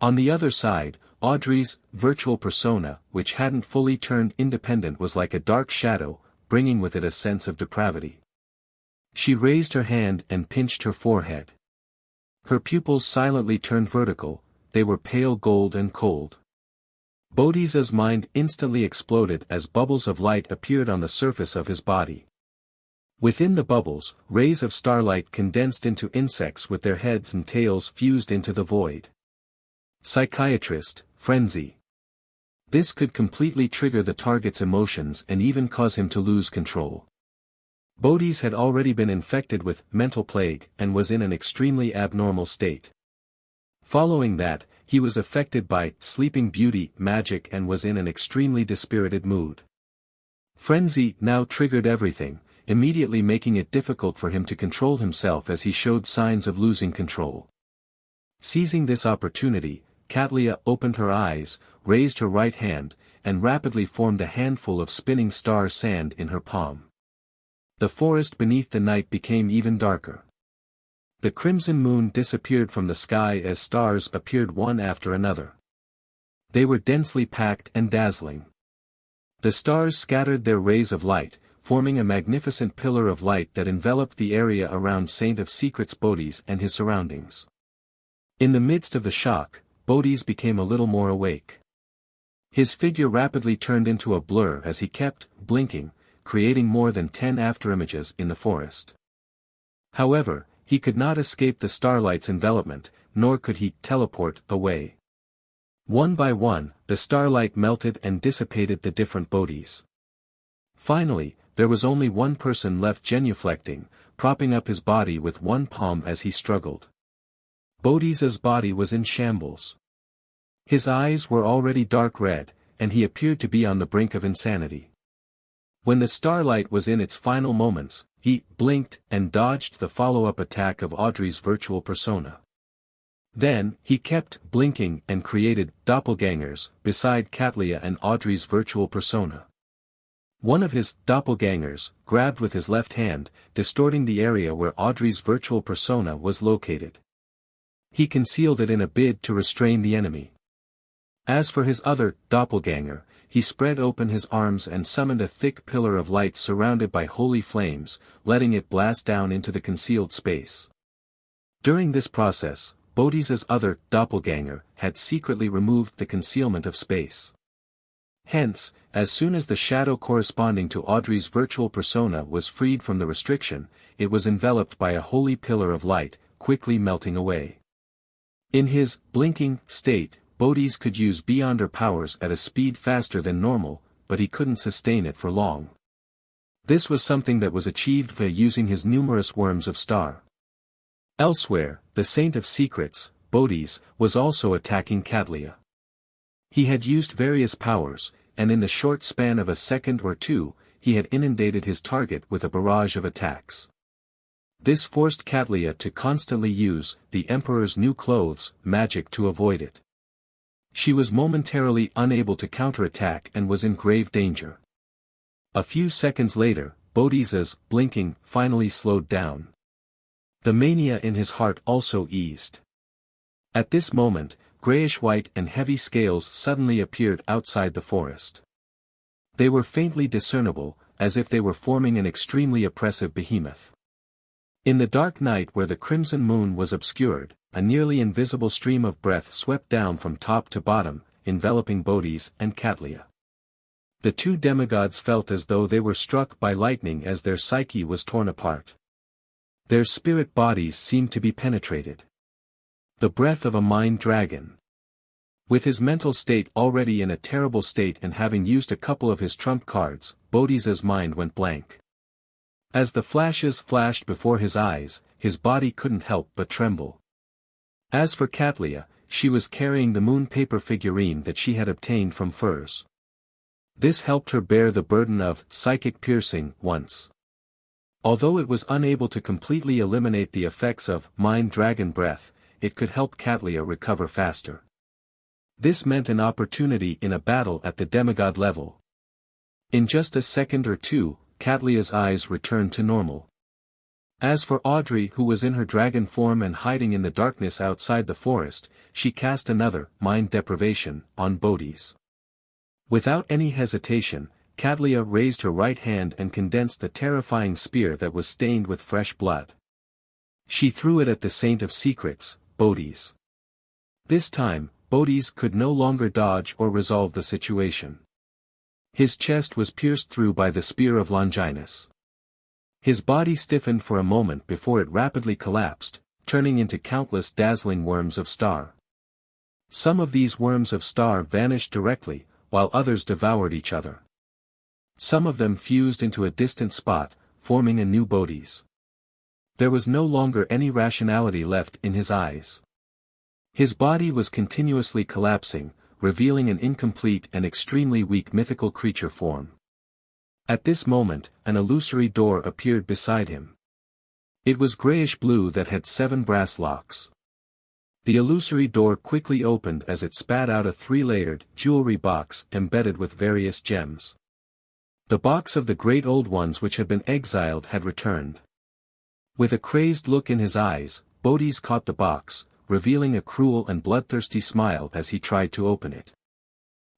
On the other side, Audrey's virtual persona, which hadn't fully turned independent, was like a dark shadow, bringing with it a sense of depravity. She raised her hand and pinched her forehead. Her pupils silently turned vertical, they were pale gold and cold. Bodhisa's mind instantly exploded as bubbles of light appeared on the surface of his body. Within the bubbles, rays of starlight condensed into insects with their heads and tails fused into the void. Psychiatrist, frenzy. This could completely trigger the target's emotions and even cause him to lose control. Bodhi's had already been infected with mental plague and was in an extremely abnormal state. Following that, he was affected by Sleeping Beauty magic and was in an extremely dispirited mood. Frenzy now triggered everything, immediately making it difficult for him to control himself as he showed signs of losing control. Seizing this opportunity, Katlia opened her eyes, raised her right hand, and rapidly formed a handful of spinning star sand in her palm. The forest beneath the night became even darker. The crimson moon disappeared from the sky as stars appeared one after another. They were densely packed and dazzling. The stars scattered their rays of light, forming a magnificent pillar of light that enveloped the area around Saint of Secrets Bodhi's and his surroundings. In the midst of the shock, Bodhi's became a little more awake. His figure rapidly turned into a blur as he kept blinking, creating more than 10 afterimages in the forest. However, he could not escape the starlight's envelopment, nor could he teleport away. One by one, the starlight melted and dissipated the different Bodhis. Finally, there was only one person left genuflecting, propping up his body with one palm as he struggled. Bodhisa's body was in shambles. His eyes were already dark red, and he appeared to be on the brink of insanity. When the starlight was in its final moments, he blinked and dodged the follow-up attack of Audrey's virtual persona. Then, he kept blinking and created doppelgangers beside Katlia and Audrey's virtual persona. One of his doppelgangers grabbed with his left hand, distorting the area where Audrey's virtual persona was located. He concealed it in a bid to restrain the enemy. As for his other doppelganger, he spread open his arms and summoned a thick pillar of light surrounded by holy flames, letting it blast down into the concealed space. During this process, Bodhisa's other doppelganger had secretly removed the concealment of space. Hence, as soon as the shadow corresponding to Audrey's virtual persona was freed from the restriction, it was enveloped by a holy pillar of light, quickly melting away. In his blinking state, Bodhis could use Beyonder powers at a speed faster than normal, but he couldn't sustain it for long. This was something that was achieved via using his numerous worms of star. Elsewhere, the Saint of Secrets, Bodhis, was also attacking Katlia. He had used various powers, and in the short span of a second or two, he had inundated his target with a barrage of attacks. This forced Katlia to constantly use the Emperor's new clothes magic to avoid it. She was momentarily unable to counterattack and was in grave danger. A few seconds later, Bodhisa's blinking finally slowed down. The mania in his heart also eased. At this moment, grayish-white and heavy scales suddenly appeared outside the forest. They were faintly discernible, as if they were forming an extremely oppressive behemoth. In the dark night where the crimson moon was obscured, a nearly invisible stream of breath swept down from top to bottom, enveloping Bodhis and Katlia. The two demigods felt as though they were struck by lightning as their psyche was torn apart. Their spirit bodies seemed to be penetrated. The breath of a mind dragon. With his mental state already in a terrible state and having used a couple of his trump cards, Bodhisa's mind went blank. As the flashes flashed before his eyes, his body couldn't help but tremble. As for Katlia, she was carrying the moon paper figurine that she had obtained from Furs. This helped her bear the burden of psychic piercing once. Although it was unable to completely eliminate the effects of mind dragon breath, it could help Katlia recover faster. This meant an opportunity in a battle at the demigod level. In just a second or two, Katlia's eyes returned to normal. As for Audrey, who was in her dragon form and hiding in the darkness outside the forest, she cast another mind deprivation on Bodhis. Without any hesitation, Katlia raised her right hand and condensed the terrifying spear that was stained with fresh blood. She threw it at the Saint of Secrets, Bodhis. This time, Bodhis could no longer dodge or resolve the situation. His chest was pierced through by the spear of Longinus. His body stiffened for a moment before it rapidly collapsed, turning into countless dazzling worms of star. Some of these worms of star vanished directly, while others devoured each other. Some of them fused into a distant spot, forming a new Bodhis. There was no longer any rationality left in his eyes. His body was continuously collapsing, revealing an incomplete and extremely weak mythical creature form. At this moment, an illusory door appeared beside him. It was grayish-blue that had 7 brass locks. The illusory door quickly opened as it spat out a 3-layered jewelry box embedded with various gems. The box of the great old ones which had been exiled had returned. With a crazed look in his eyes, Bodhis caught the box, revealing a cruel and bloodthirsty smile as he tried to open it.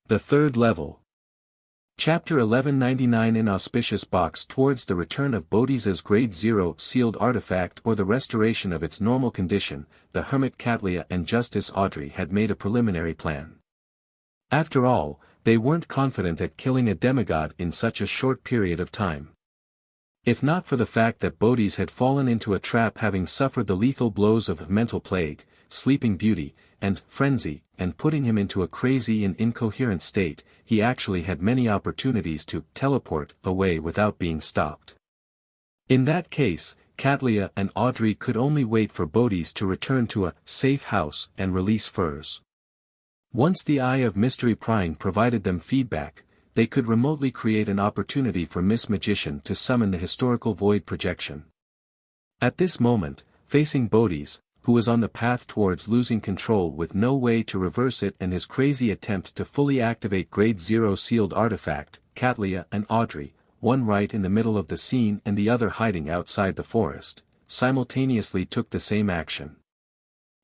The third level. Chapter 1199 Inauspicious box. Towards the return of Bodhisa's Grade 0 sealed artifact or the restoration of its normal condition, the hermit Katlia and Justice Audrey had made a preliminary plan. After all, they weren't confident at killing a demigod in such a short period of time. If not for the fact that Bodhis had fallen into a trap having suffered the lethal blows of mental plague, sleeping beauty, and frenzy, and putting him into a crazy and incoherent state, he actually had many opportunities to teleport away without being stopped. In that case, Katlia and Audrey could only wait for Bodhis to return to a safe house and release Furs. Once the Eye of Mystery prying provided them feedback, they could remotely create an opportunity for Miss Magician to summon the historical void projection. At this moment, facing Bodhis, who was on the path towards losing control with no way to reverse it and his crazy attempt to fully activate Grade 0 sealed artifact, Katlia and Audrey, one right in the middle of the scene and the other hiding outside the forest, simultaneously took the same action.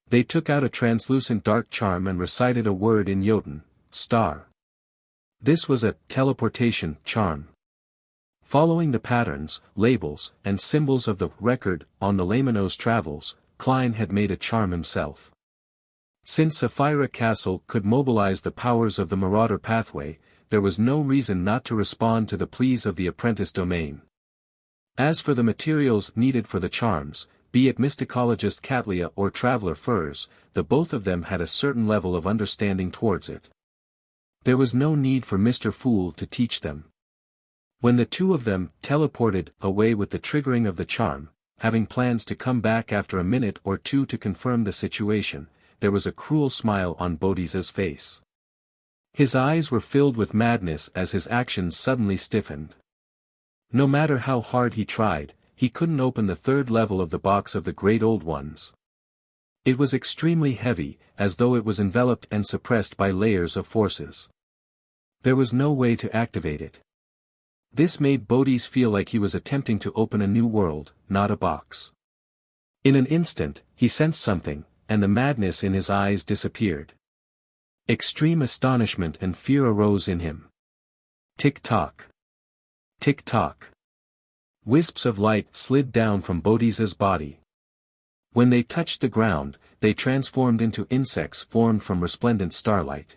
They took out a translucent dark charm and recited a word in Jotun, star. This was a teleportation charm. Following the patterns, labels, and symbols of the record on the Lamino's travels, Klein had made a charm himself. Since Sapphira Castle could mobilize the powers of the Marauder pathway, there was no reason not to respond to the pleas of the apprentice domain. As for the materials needed for the charms, be it mysticologist Katlia or traveler furs, the both of them had a certain level of understanding towards it. There was no need for Mr. Fool to teach them. When the two of them teleported away with the triggering of the charm, having plans to come back after a minute or two to confirm the situation, there was a cruel smile on Bodhisa's face. His eyes were filled with madness as his actions suddenly stiffened. No matter how hard he tried, he couldn't open the third level of the box of the Great Old Ones. It was extremely heavy, as though it was enveloped and suppressed by layers of forces. There was no way to activate it. This made Bodhis feel like he was attempting to open a new world, not a box. In an instant, he sensed something, and the madness in his eyes disappeared. Extreme astonishment and fear arose in him. Tick-tock. Tick-tock. Wisps of light slid down from Bodhisa's body. When they touched the ground, they transformed into insects formed from resplendent starlight.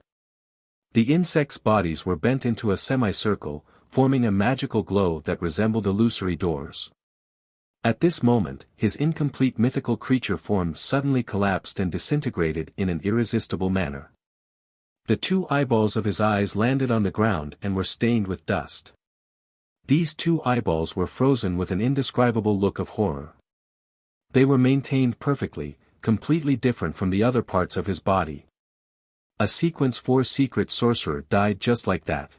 The insects' bodies were bent into a semicircle, forming a magical glow that resembled illusory doors. At this moment, his incomplete mythical creature form suddenly collapsed and disintegrated in an irresistible manner. The two eyeballs of his eyes landed on the ground and were stained with dust. These two eyeballs were frozen with an indescribable look of horror. They were maintained perfectly, completely different from the other parts of his body. A Sequence 4 secret sorcerer died just like that.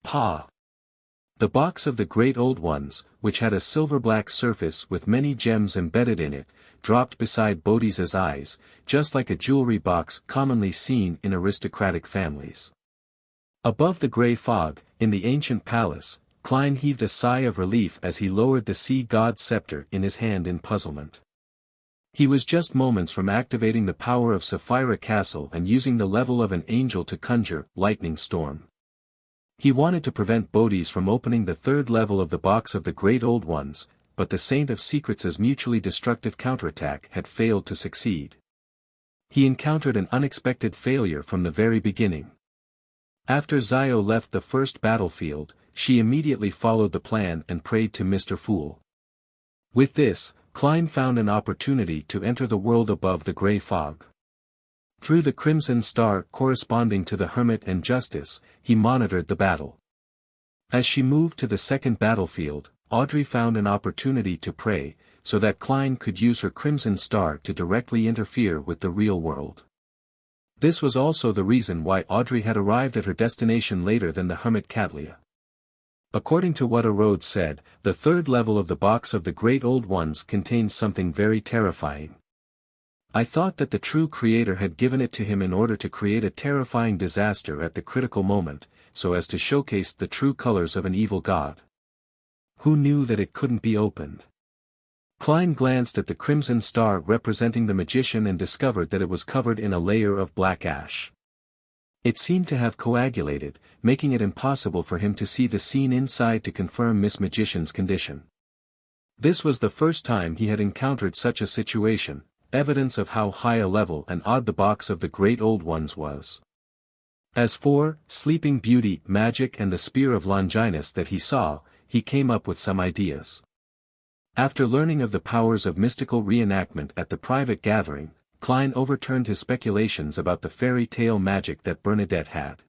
Pa! The box of the Great Old Ones, which had a silver-black surface with many gems embedded in it, dropped beside Bodhisa's eyes, just like a jewelry box commonly seen in aristocratic families. Above the grey fog, in the ancient palace, Klein heaved a sigh of relief as he lowered the sea god's scepter in his hand in puzzlement. He was just moments from activating the power of Sapphira Castle and using the level of an angel to conjure lightning storm. He wanted to prevent Bodhis from opening the third level of the box of the Great Old Ones, but the Saint of Secrets' mutually destructive counterattack had failed to succeed. He encountered an unexpected failure from the very beginning. After Zio left the first battlefield, she immediately followed the plan and prayed to Mr. Fool. With this, Klein found an opportunity to enter the world above the grey fog. Through the crimson star corresponding to the Hermit and Justice, he monitored the battle. As she moved to the second battlefield, Audrey found an opportunity to pray, so that Klein could use her crimson star to directly interfere with the real world. This was also the reason why Audrey had arrived at her destination later than the Hermit Katlia. According to what Arode said, the third level of the box of the Great Old Ones contains something very terrifying. I thought that the true creator had given it to him in order to create a terrifying disaster at the critical moment, so as to showcase the true colors of an evil god. Who knew that it couldn't be opened? Klein glanced at the crimson star representing the magician and discovered that it was covered in a layer of black ash. It seemed to have coagulated, making it impossible for him to see the scene inside to confirm Miss Magician's condition. This was the first time he had encountered such a situation, evidence of how high a level and odd the box of the Great Old Ones was. As for Sleeping Beauty, magic and the spear of Longinus that he saw, he came up with some ideas. After learning of the powers of mystical reenactment at the private gathering, Klein overturned his speculations about the fairy tale magic that Bernadette had.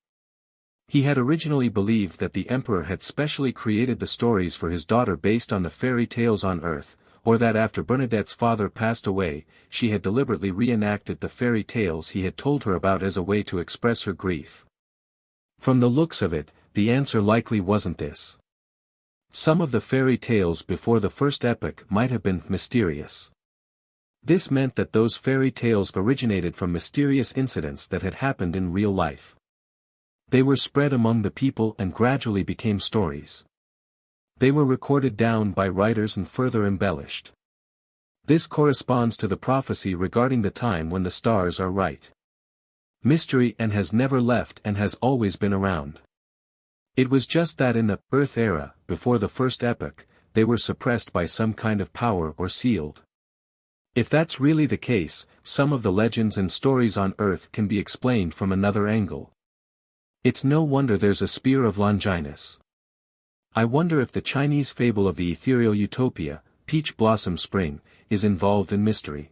He had originally believed that the Emperor had specially created the stories for his daughter based on the fairy tales on Earth, or that after Bernadette's father passed away, she had deliberately reenacted the fairy tales he had told her about as a way to express her grief. From the looks of it, the answer likely wasn't this. Some of the fairy tales before the first epoch might have been mysterious. This meant that those fairy tales originated from mysterious incidents that had happened in real life. They were spread among the people and gradually became stories. They were recorded down by writers and further embellished. This corresponds to the prophecy regarding the time when the stars are right. Mystery and has never left and has always been around. It was just that in the Earth era, before the first epoch, they were suppressed by some kind of power or sealed. If that's really the case, some of the legends and stories on Earth can be explained from another angle. It's no wonder there's a spear of Longinus. I wonder if the Chinese fable of the ethereal utopia, Peach Blossom Spring, is involved in mystery.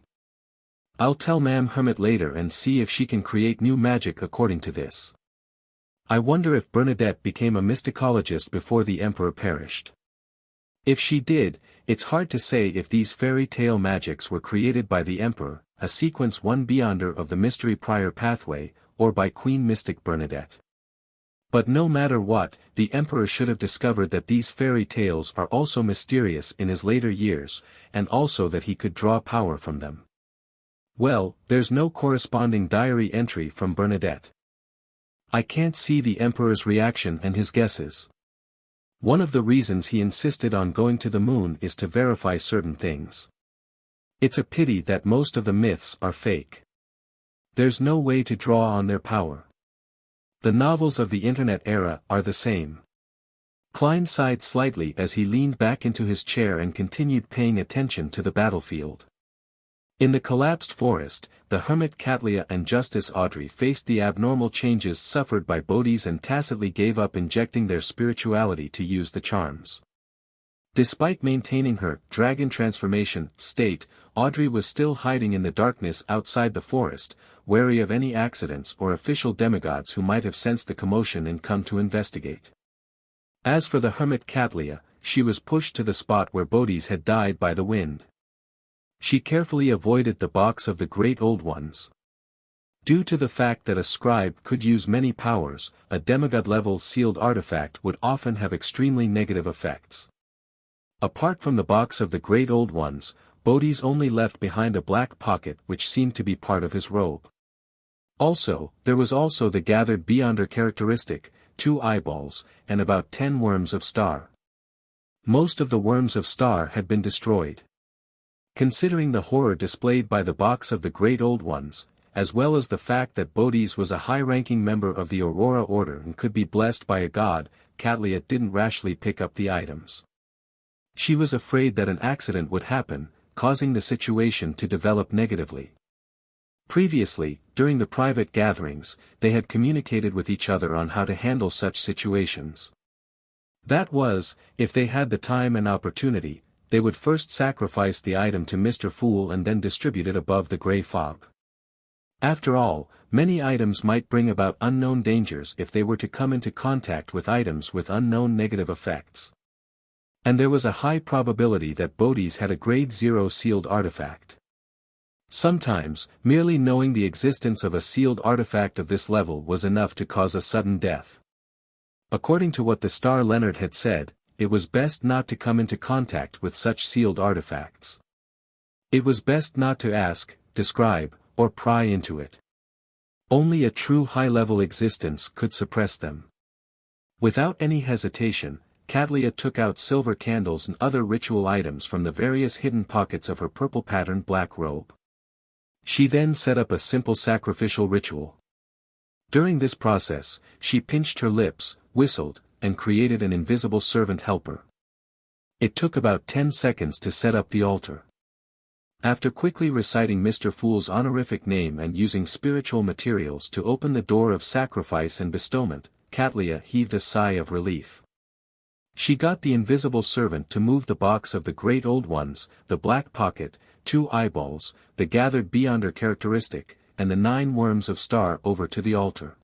I'll tell Ma'am Hermit later and see if she can create new magic according to this. I wonder if Bernadette became a mysticologist before the emperor perished. If she did, it's hard to say if these fairy tale magics were created by the emperor, a sequence one beyonder of the mystery prior pathway, or by Queen Mystic Bernadette. But no matter what, the emperor should have discovered that these fairy tales are also mysterious in his later years, and also that he could draw power from them. Well, there's no corresponding diary entry from Bernadette. I can't see the emperor's reaction and his guesses. One of the reasons he insisted on going to the moon is to verify certain things. It's a pity that most of the myths are fake. There's no way to draw on their power. The novels of the internet era are the same. Klein sighed slightly as he leaned back into his chair and continued paying attention to the battlefield. In the collapsed forest, the hermit Catlia and Justice Audrey faced the abnormal changes suffered by Bodhis and tacitly gave up injecting their spirituality to use the charms. Despite maintaining her dragon transformation state, Audrey was still hiding in the darkness outside the forest, wary of any accidents or official demigods who might have sensed the commotion and come to investigate. As for the hermit Catlia, she was pushed to the spot where Bodhis had died by the wind. She carefully avoided the box of the Great Old Ones. Due to the fact that a scribe could use many powers, a demigod-level sealed artifact would often have extremely negative effects. Apart from the box of the Great Old Ones, Bodhis only left behind a black pocket which seemed to be part of his robe. Also, there was also the gathered beyonder characteristic, 2 eyeballs, and about 10 worms of star. Most of the worms of star had been destroyed. Considering the horror displayed by the box of the Great Old Ones, as well as the fact that Bodhis was a high-ranking member of the Aurora Order and could be blessed by a god, Catlia didn't rashly pick up the items. She was afraid that an accident would happen, causing the situation to develop negatively. Previously, during the private gatherings, they had communicated with each other on how to handle such situations. That was, if they had the time and opportunity, they would first sacrifice the item to Mr. Fool and then distribute it above the grey fog. After all, many items might bring about unknown dangers if they were to come into contact with items with unknown negative effects. And there was a high probability that Bodhis had a Grade 0 sealed artifact. Sometimes, merely knowing the existence of a sealed artifact of this level was enough to cause a sudden death. According to what the Star Leonard had said, it was best not to come into contact with such sealed artifacts. It was best not to ask, describe, or pry into it. Only a true high-level existence could suppress them. Without any hesitation, Catlia took out silver candles and other ritual items from the various hidden pockets of her purple-patterned black robe. She then set up a simple sacrificial ritual. During this process, she pinched her lips, whistled, and created an invisible servant helper. It took about 10 seconds to set up the altar. After quickly reciting Mr. Fool's honorific name and using spiritual materials to open the door of sacrifice and bestowment, Catlia heaved a sigh of relief. She got the invisible servant to move the box of the Great Old Ones, the black pocket, 2 eyeballs, the gathered beyonder characteristic, and the 9 worms of star over to the altar.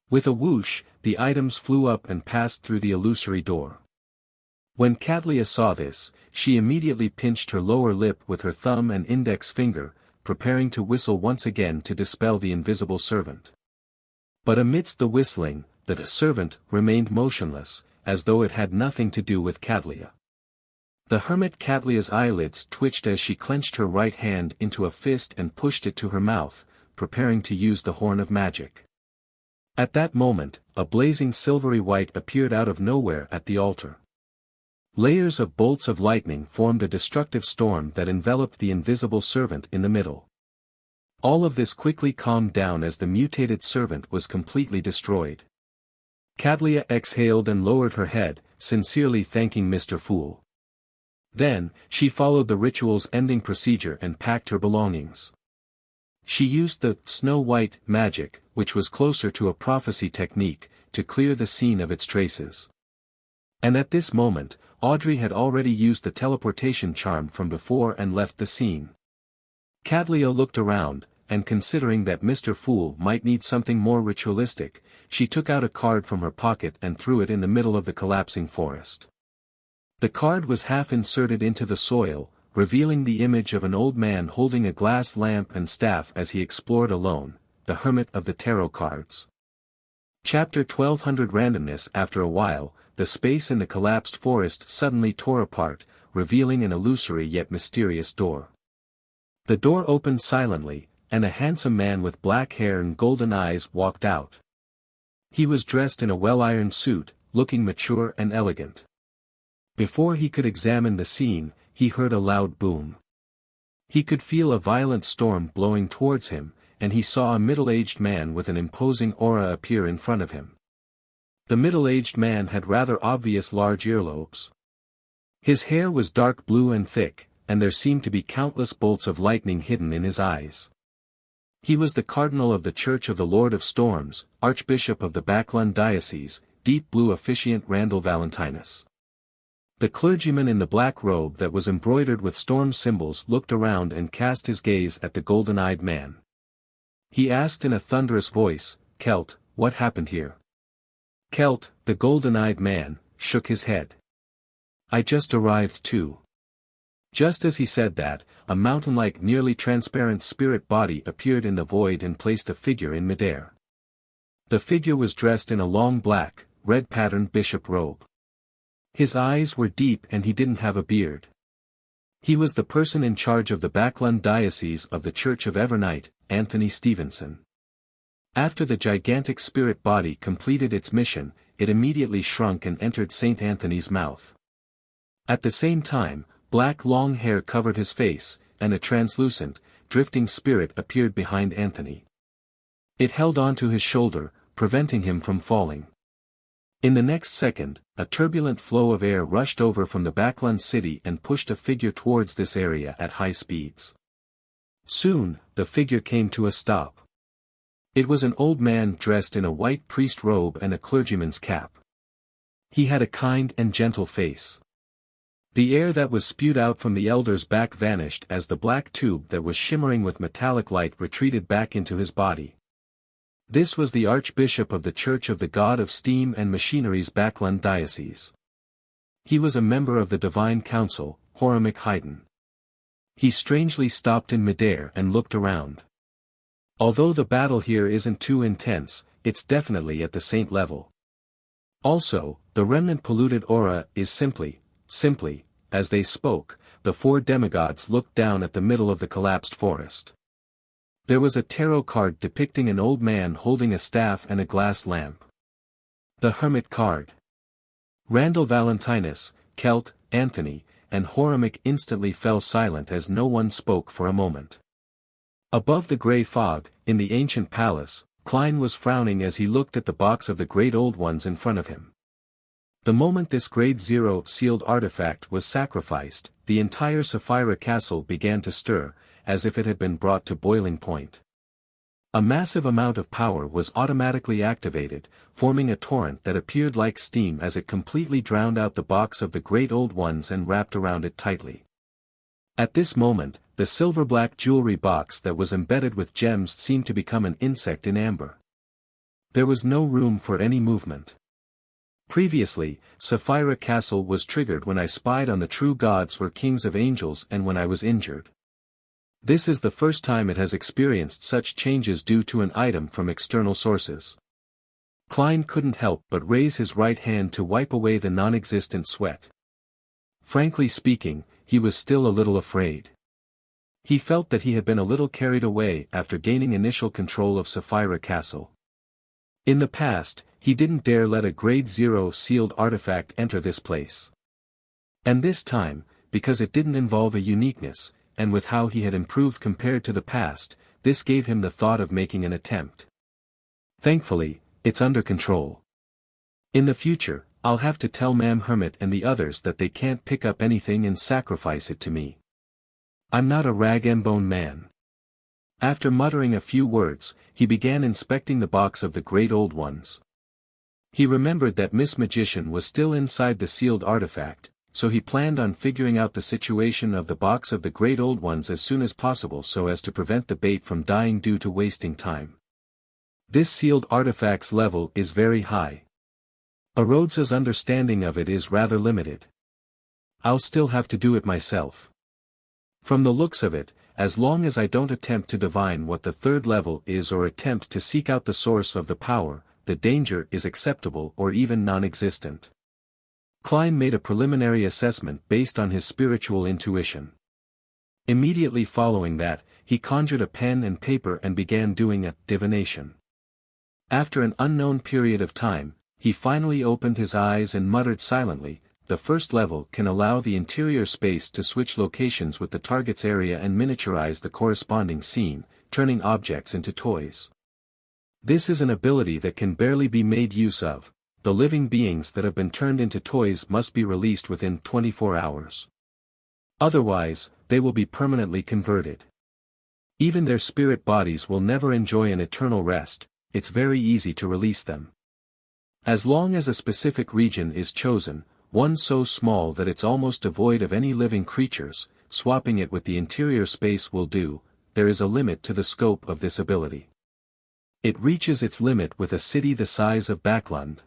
With a whoosh, the items flew up and passed through the illusory door. When Catlia saw this, she immediately pinched her lower lip with her thumb and index finger, preparing to whistle once again to dispel the invisible servant. But amidst the whistling, the servant remained motionless, as though it had nothing to do with Catlia. The hermit Catlia's eyelids twitched as she clenched her right hand into a fist and pushed it to her mouth, preparing to use the horn of magic. At that moment, a blazing silvery white appeared out of nowhere at the altar. Layers of bolts of lightning formed a destructive storm that enveloped the invisible servant in the middle. All of this quickly calmed down as the mutated servant was completely destroyed. Cadlia exhaled and lowered her head, sincerely thanking Mr. Fool. Then, she followed the ritual's ending procedure and packed her belongings. She used the Snow White magic, which was closer to a prophecy technique, to clear the scene of its traces. And at this moment, Audrey had already used the teleportation charm from before and left the scene. Cadlia looked around, and considering that Mr. Fool might need something more ritualistic, she took out a card from her pocket and threw it in the middle of the collapsing forest. The card was half inserted into the soil, revealing the image of an old man holding a glass lamp and staff as he explored alone, the hermit of the tarot cards. Chapter 1200 Randomness. After a while, the space in the collapsed forest suddenly tore apart, revealing an illusory yet mysterious door. The door opened silently, and a handsome man with black hair and golden eyes walked out. He was dressed in a well-ironed suit, looking mature and elegant. Before he could examine the scene, he heard a loud boom. He could feel a violent storm blowing towards him, and he saw a middle-aged man with an imposing aura appear in front of him. The middle-aged man had rather obvious large earlobes. His hair was dark blue and thick, and there seemed to be countless bolts of lightning hidden in his eyes. He was the cardinal of the Church of the Lord of Storms, Archbishop of the Backlund Diocese, Deep Blue Officiant Randall Valentinus. The clergyman in the black robe that was embroidered with storm symbols looked around and cast his gaze at the golden-eyed man. He asked in a thunderous voice, "Celt, what happened here?" Celt, the golden-eyed man, shook his head. "I just arrived too." Just as he said that, a mountain-like nearly transparent spirit body appeared in the void and placed a figure in midair. The figure was dressed in a long black, red-patterned bishop robe. His eyes were deep and he didn't have a beard. He was the person in charge of the Backlund Diocese of the Church of Evernight, Anthony Stevenson. After the gigantic spirit body completed its mission, it immediately shrunk and entered St. Anthony's mouth. At the same time, black long hair covered his face, and a translucent, drifting spirit appeared behind Anthony. It held onto his shoulder, preventing him from falling. In the next second, a turbulent flow of air rushed over from the Backlund city and pushed a figure towards this area at high speeds. Soon, the figure came to a stop. It was an old man dressed in a white priest robe and a clergyman's cap. He had a kind and gentle face. The air that was spewed out from the elder's back vanished as the black tube that was shimmering with metallic light retreated back into his body. This was the Archbishop of the Church of the God of Steam and Machinery's Backlund Diocese. He was a member of the Divine Council, Horamic Haydn. He strangely stopped in midair and looked around. Although the battle here isn't too intense, it's definitely at the saint level. Also, the remnant polluted aura is simply, as they spoke, the four demigods looked down at the middle of the collapsed forest. There was a tarot card depicting an old man holding a staff and a glass lamp. The Hermit card. Randall Valentinus, Celt, Anthony, and Horamic instantly fell silent as no one spoke for a moment. Above the grey fog, in the ancient palace, Klein was frowning as he looked at the box of the Great Old Ones in front of him. The moment this Grade 0 sealed artifact was sacrificed, the entire Sapphira castle began to stir, as if it had been brought to boiling point. A massive amount of power was automatically activated, forming a torrent that appeared like steam as it completely drowned out the box of the Great Old Ones and wrapped around it tightly. At this moment, the silver-black jewelry box that was embedded with gems seemed to become an insect in amber. There was no room for any movement. Previously, Sapphira Castle was triggered when I spied on the true gods or kings of angels and when I was injured. This is the first time it has experienced such changes due to an item from external sources. Klein couldn't help but raise his right hand to wipe away the non-existent sweat. Frankly speaking, he was still a little afraid. He felt that he had been a little carried away after gaining initial control of Sapphira Castle. In the past, he didn't dare let a grade 0 sealed artifact enter this place. And this time, because it didn't involve a uniqueness, and with how he had improved compared to the past, this gave him the thought of making an attempt. Thankfully, it's under control. In the future, I'll have to tell Ma'am Hermit and the others that they can't pick up anything and sacrifice it to me. I'm not a rag-and-bone man. After muttering a few words, he began inspecting the box of the Great Old Ones. He remembered that Miss Magician was still inside the sealed artifact, so he planned on figuring out the situation of the box of the Great Old Ones as soon as possible so as to prevent the bait from dying due to wasting time. This sealed artifact's level is very high. Rhodes's understanding of it is rather limited. I'll still have to do it myself. From the looks of it, as long as I don't attempt to divine what the third level is or attempt to seek out the source of the power, the danger is acceptable or even non-existent. Klein made a preliminary assessment based on his spiritual intuition. Immediately following that, he conjured a pen and paper and began doing a divination. After an unknown period of time, he finally opened his eyes and muttered silently, "The first level can allow the interior space to switch locations with the target's area and miniaturize the corresponding scene, turning objects into toys. This is an ability that can barely be made use of. The living beings that have been turned into toys must be released within 24 hours. Otherwise, they will be permanently converted. Even their spirit bodies will never enjoy an eternal rest. It's very easy to release them. As long as a specific region is chosen, one so small that it's almost devoid of any living creatures, swapping it with the interior space will do. There is a limit to the scope of this ability. It reaches its limit with a city the size of Backlund.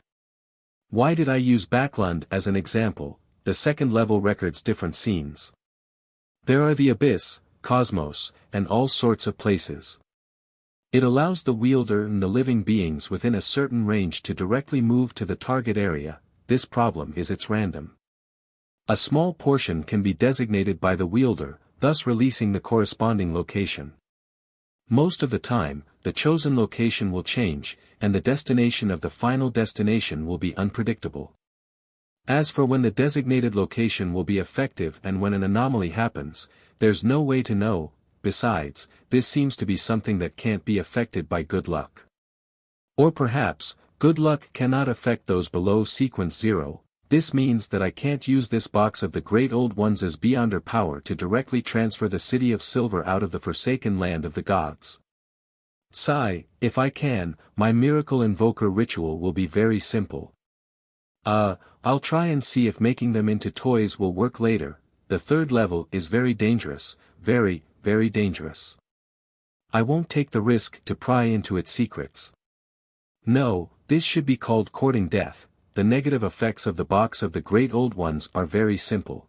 Why did I use Backlund as an example? The second level records different scenes. There are the Abyss, Cosmos, and all sorts of places. It allows the wielder and the living beings within a certain range to directly move to the target area. This problem is it's random. A small portion can be designated by the wielder, thus releasing the corresponding location. Most of the time, the chosen location will change, and the destination of the final destination will be unpredictable. As for when the designated location will be effective and when an anomaly happens, there's no way to know. Besides, this seems to be something that can't be affected by good luck. Or perhaps, good luck cannot affect those below sequence 0, this means that I can't use this box of the Great Old Ones as beyonder power to directly transfer the City of Silver out of the forsaken land of the gods. Sigh, if I can, my miracle invoker ritual will be very simple. I'll try and see if making them into toys will work later. The third level is very dangerous, very, very dangerous. I won't take the risk to pry into its secrets. No, this should be called courting death. The negative effects of the box of the Great Old Ones are very simple.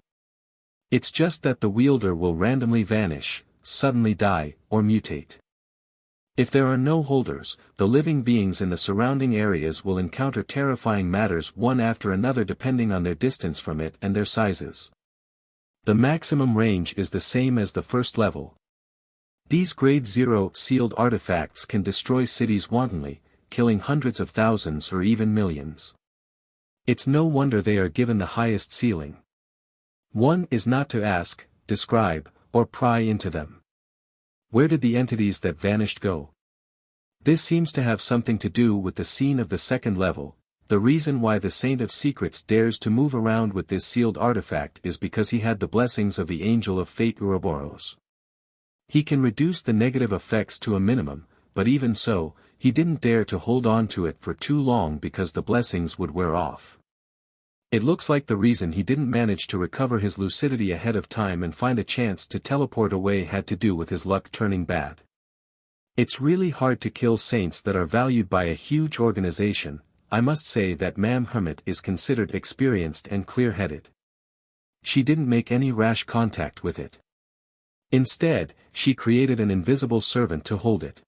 It's just that the wielder will randomly vanish, suddenly die, or mutate. If there are no holders, the living beings in the surrounding areas will encounter terrifying matters one after another depending on their distance from it and their sizes. The maximum range is the same as the first level. These Grade 0 sealed artifacts can destroy cities wantonly, killing hundreds of thousands or even millions. It's no wonder they are given the highest ceiling. One is not to ask, describe, or pry into them. Where did the entities that vanished go? This seems to have something to do with the scene of the second level. The reason why the Saint of Secrets dares to move around with this sealed artifact is because he had the blessings of the Angel of Fate Ouroboros. He can reduce the negative effects to a minimum, but even so, he didn't dare to hold on to it for too long because the blessings would wear off. It looks like the reason he didn't manage to recover his lucidity ahead of time and find a chance to teleport away had to do with his luck turning bad. It's really hard to kill saints that are valued by a huge organization. I must say that Ma'am Hermit is considered experienced and clear-headed. She didn't make any rash contact with it. Instead, she created an invisible servant to hold it.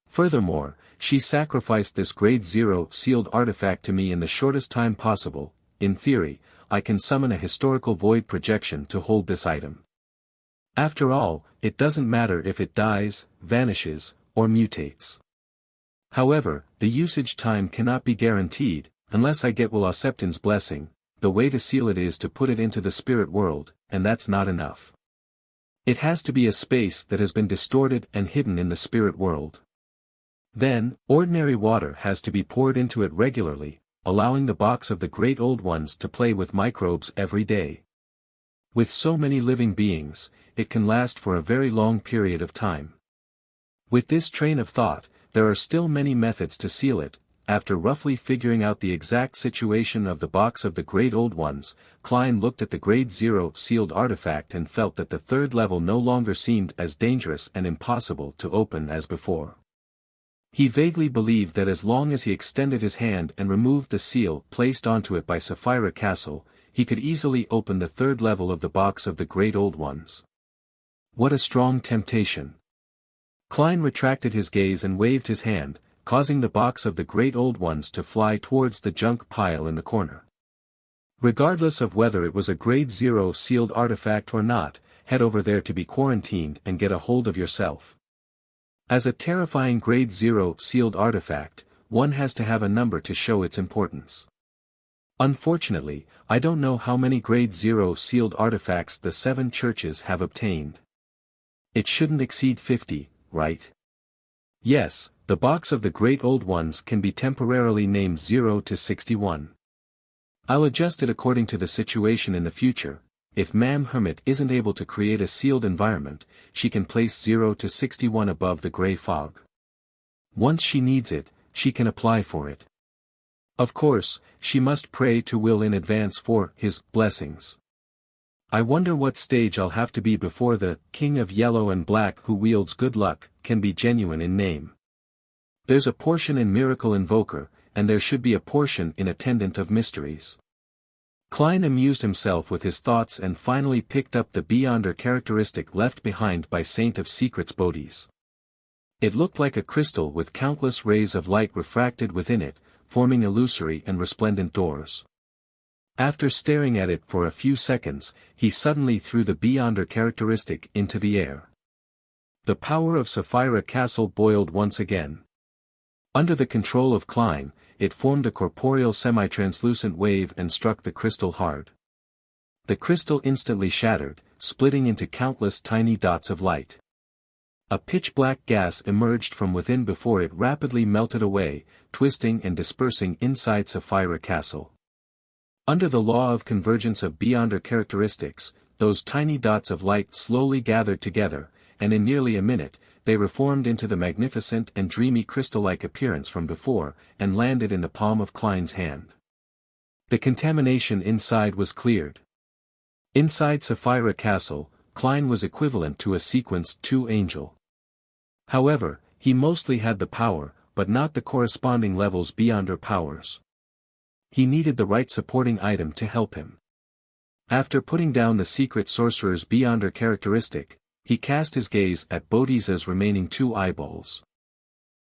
Furthermore, she sacrificed this Grade 0 sealed artifact to me in the shortest time possible. In theory, I can summon a historical void projection to hold this item. After all, it doesn't matter if it dies, vanishes, or mutates. However, the usage time cannot be guaranteed, unless I get Will Septon's blessing. The way to seal it is to put it into the spirit world, and that's not enough. It has to be a space that has been distorted and hidden in the spirit world. Then, ordinary water has to be poured into it regularly, allowing the box of the Great Old Ones to play with microbes every day. With so many living beings, it can last for a very long period of time. With this train of thought, there are still many methods to seal it. After roughly figuring out the exact situation of the box of the Great Old Ones, Klein looked at the Grade 0 sealed artifact and felt that the third level no longer seemed as dangerous and impossible to open as before. He vaguely believed that as long as he extended his hand and removed the seal placed onto it by Sapphira Castle, he could easily open the third level of the box of the Great Old Ones. What a strong temptation! Klein retracted his gaze and waved his hand, causing the box of the Great Old Ones to fly towards the junk pile in the corner. Regardless of whether it was a Grade 0 sealed artifact or not, head over there to be quarantined and get a hold of yourself. As a terrifying Grade 0 sealed artifact, one has to have a number to show its importance. Unfortunately, I don't know how many Grade 0 sealed artifacts the 7 churches have obtained. It shouldn't exceed 50, right? Yes, the box of the Great Old Ones can be temporarily named 0 to 61. I'll adjust it according to the situation in the future. If Ma'am Hermit isn't able to create a sealed environment, she can place 0 to 61 above the gray fog. Once she needs it, she can apply for it. Of course, she must pray to Will in advance for his blessings. I wonder what stage I'll have to be before the King of Yellow and Black who wields good luck can be genuine in name. There's a portion in Miracle Invoker, and there should be a portion in Attendant of Mysteries. Klein amused himself with his thoughts and finally picked up the Beyonder characteristic left behind by Saint of Secrets Bodhi's. It looked like a crystal with countless rays of light refracted within it, forming illusory and resplendent doors. After staring at it for a few seconds, he suddenly threw the Beyonder characteristic into the air. The power of Sapphira Castle boiled once again. Under the control of Klein, it formed a corporeal semi-translucent wave and struck the crystal hard. The crystal instantly shattered, splitting into countless tiny dots of light. A pitch-black gas emerged from within before it rapidly melted away, twisting and dispersing inside Sapphira Castle. Under the law of convergence of Beyonder characteristics, those tiny dots of light slowly gathered together, and in nearly a minute, they reformed into the magnificent and dreamy crystal-like appearance from before, and landed in the palm of Klein's hand. The contamination inside was cleared. Inside Sapphira Castle, Klein was equivalent to a Sequence 2 angel. However, he mostly had the power, but not the corresponding levels Beyonder powers. He needed the right supporting item to help him. After putting down the secret sorcerer's Beyonder characteristic, he cast his gaze at Bodhisa's remaining 2 eyeballs.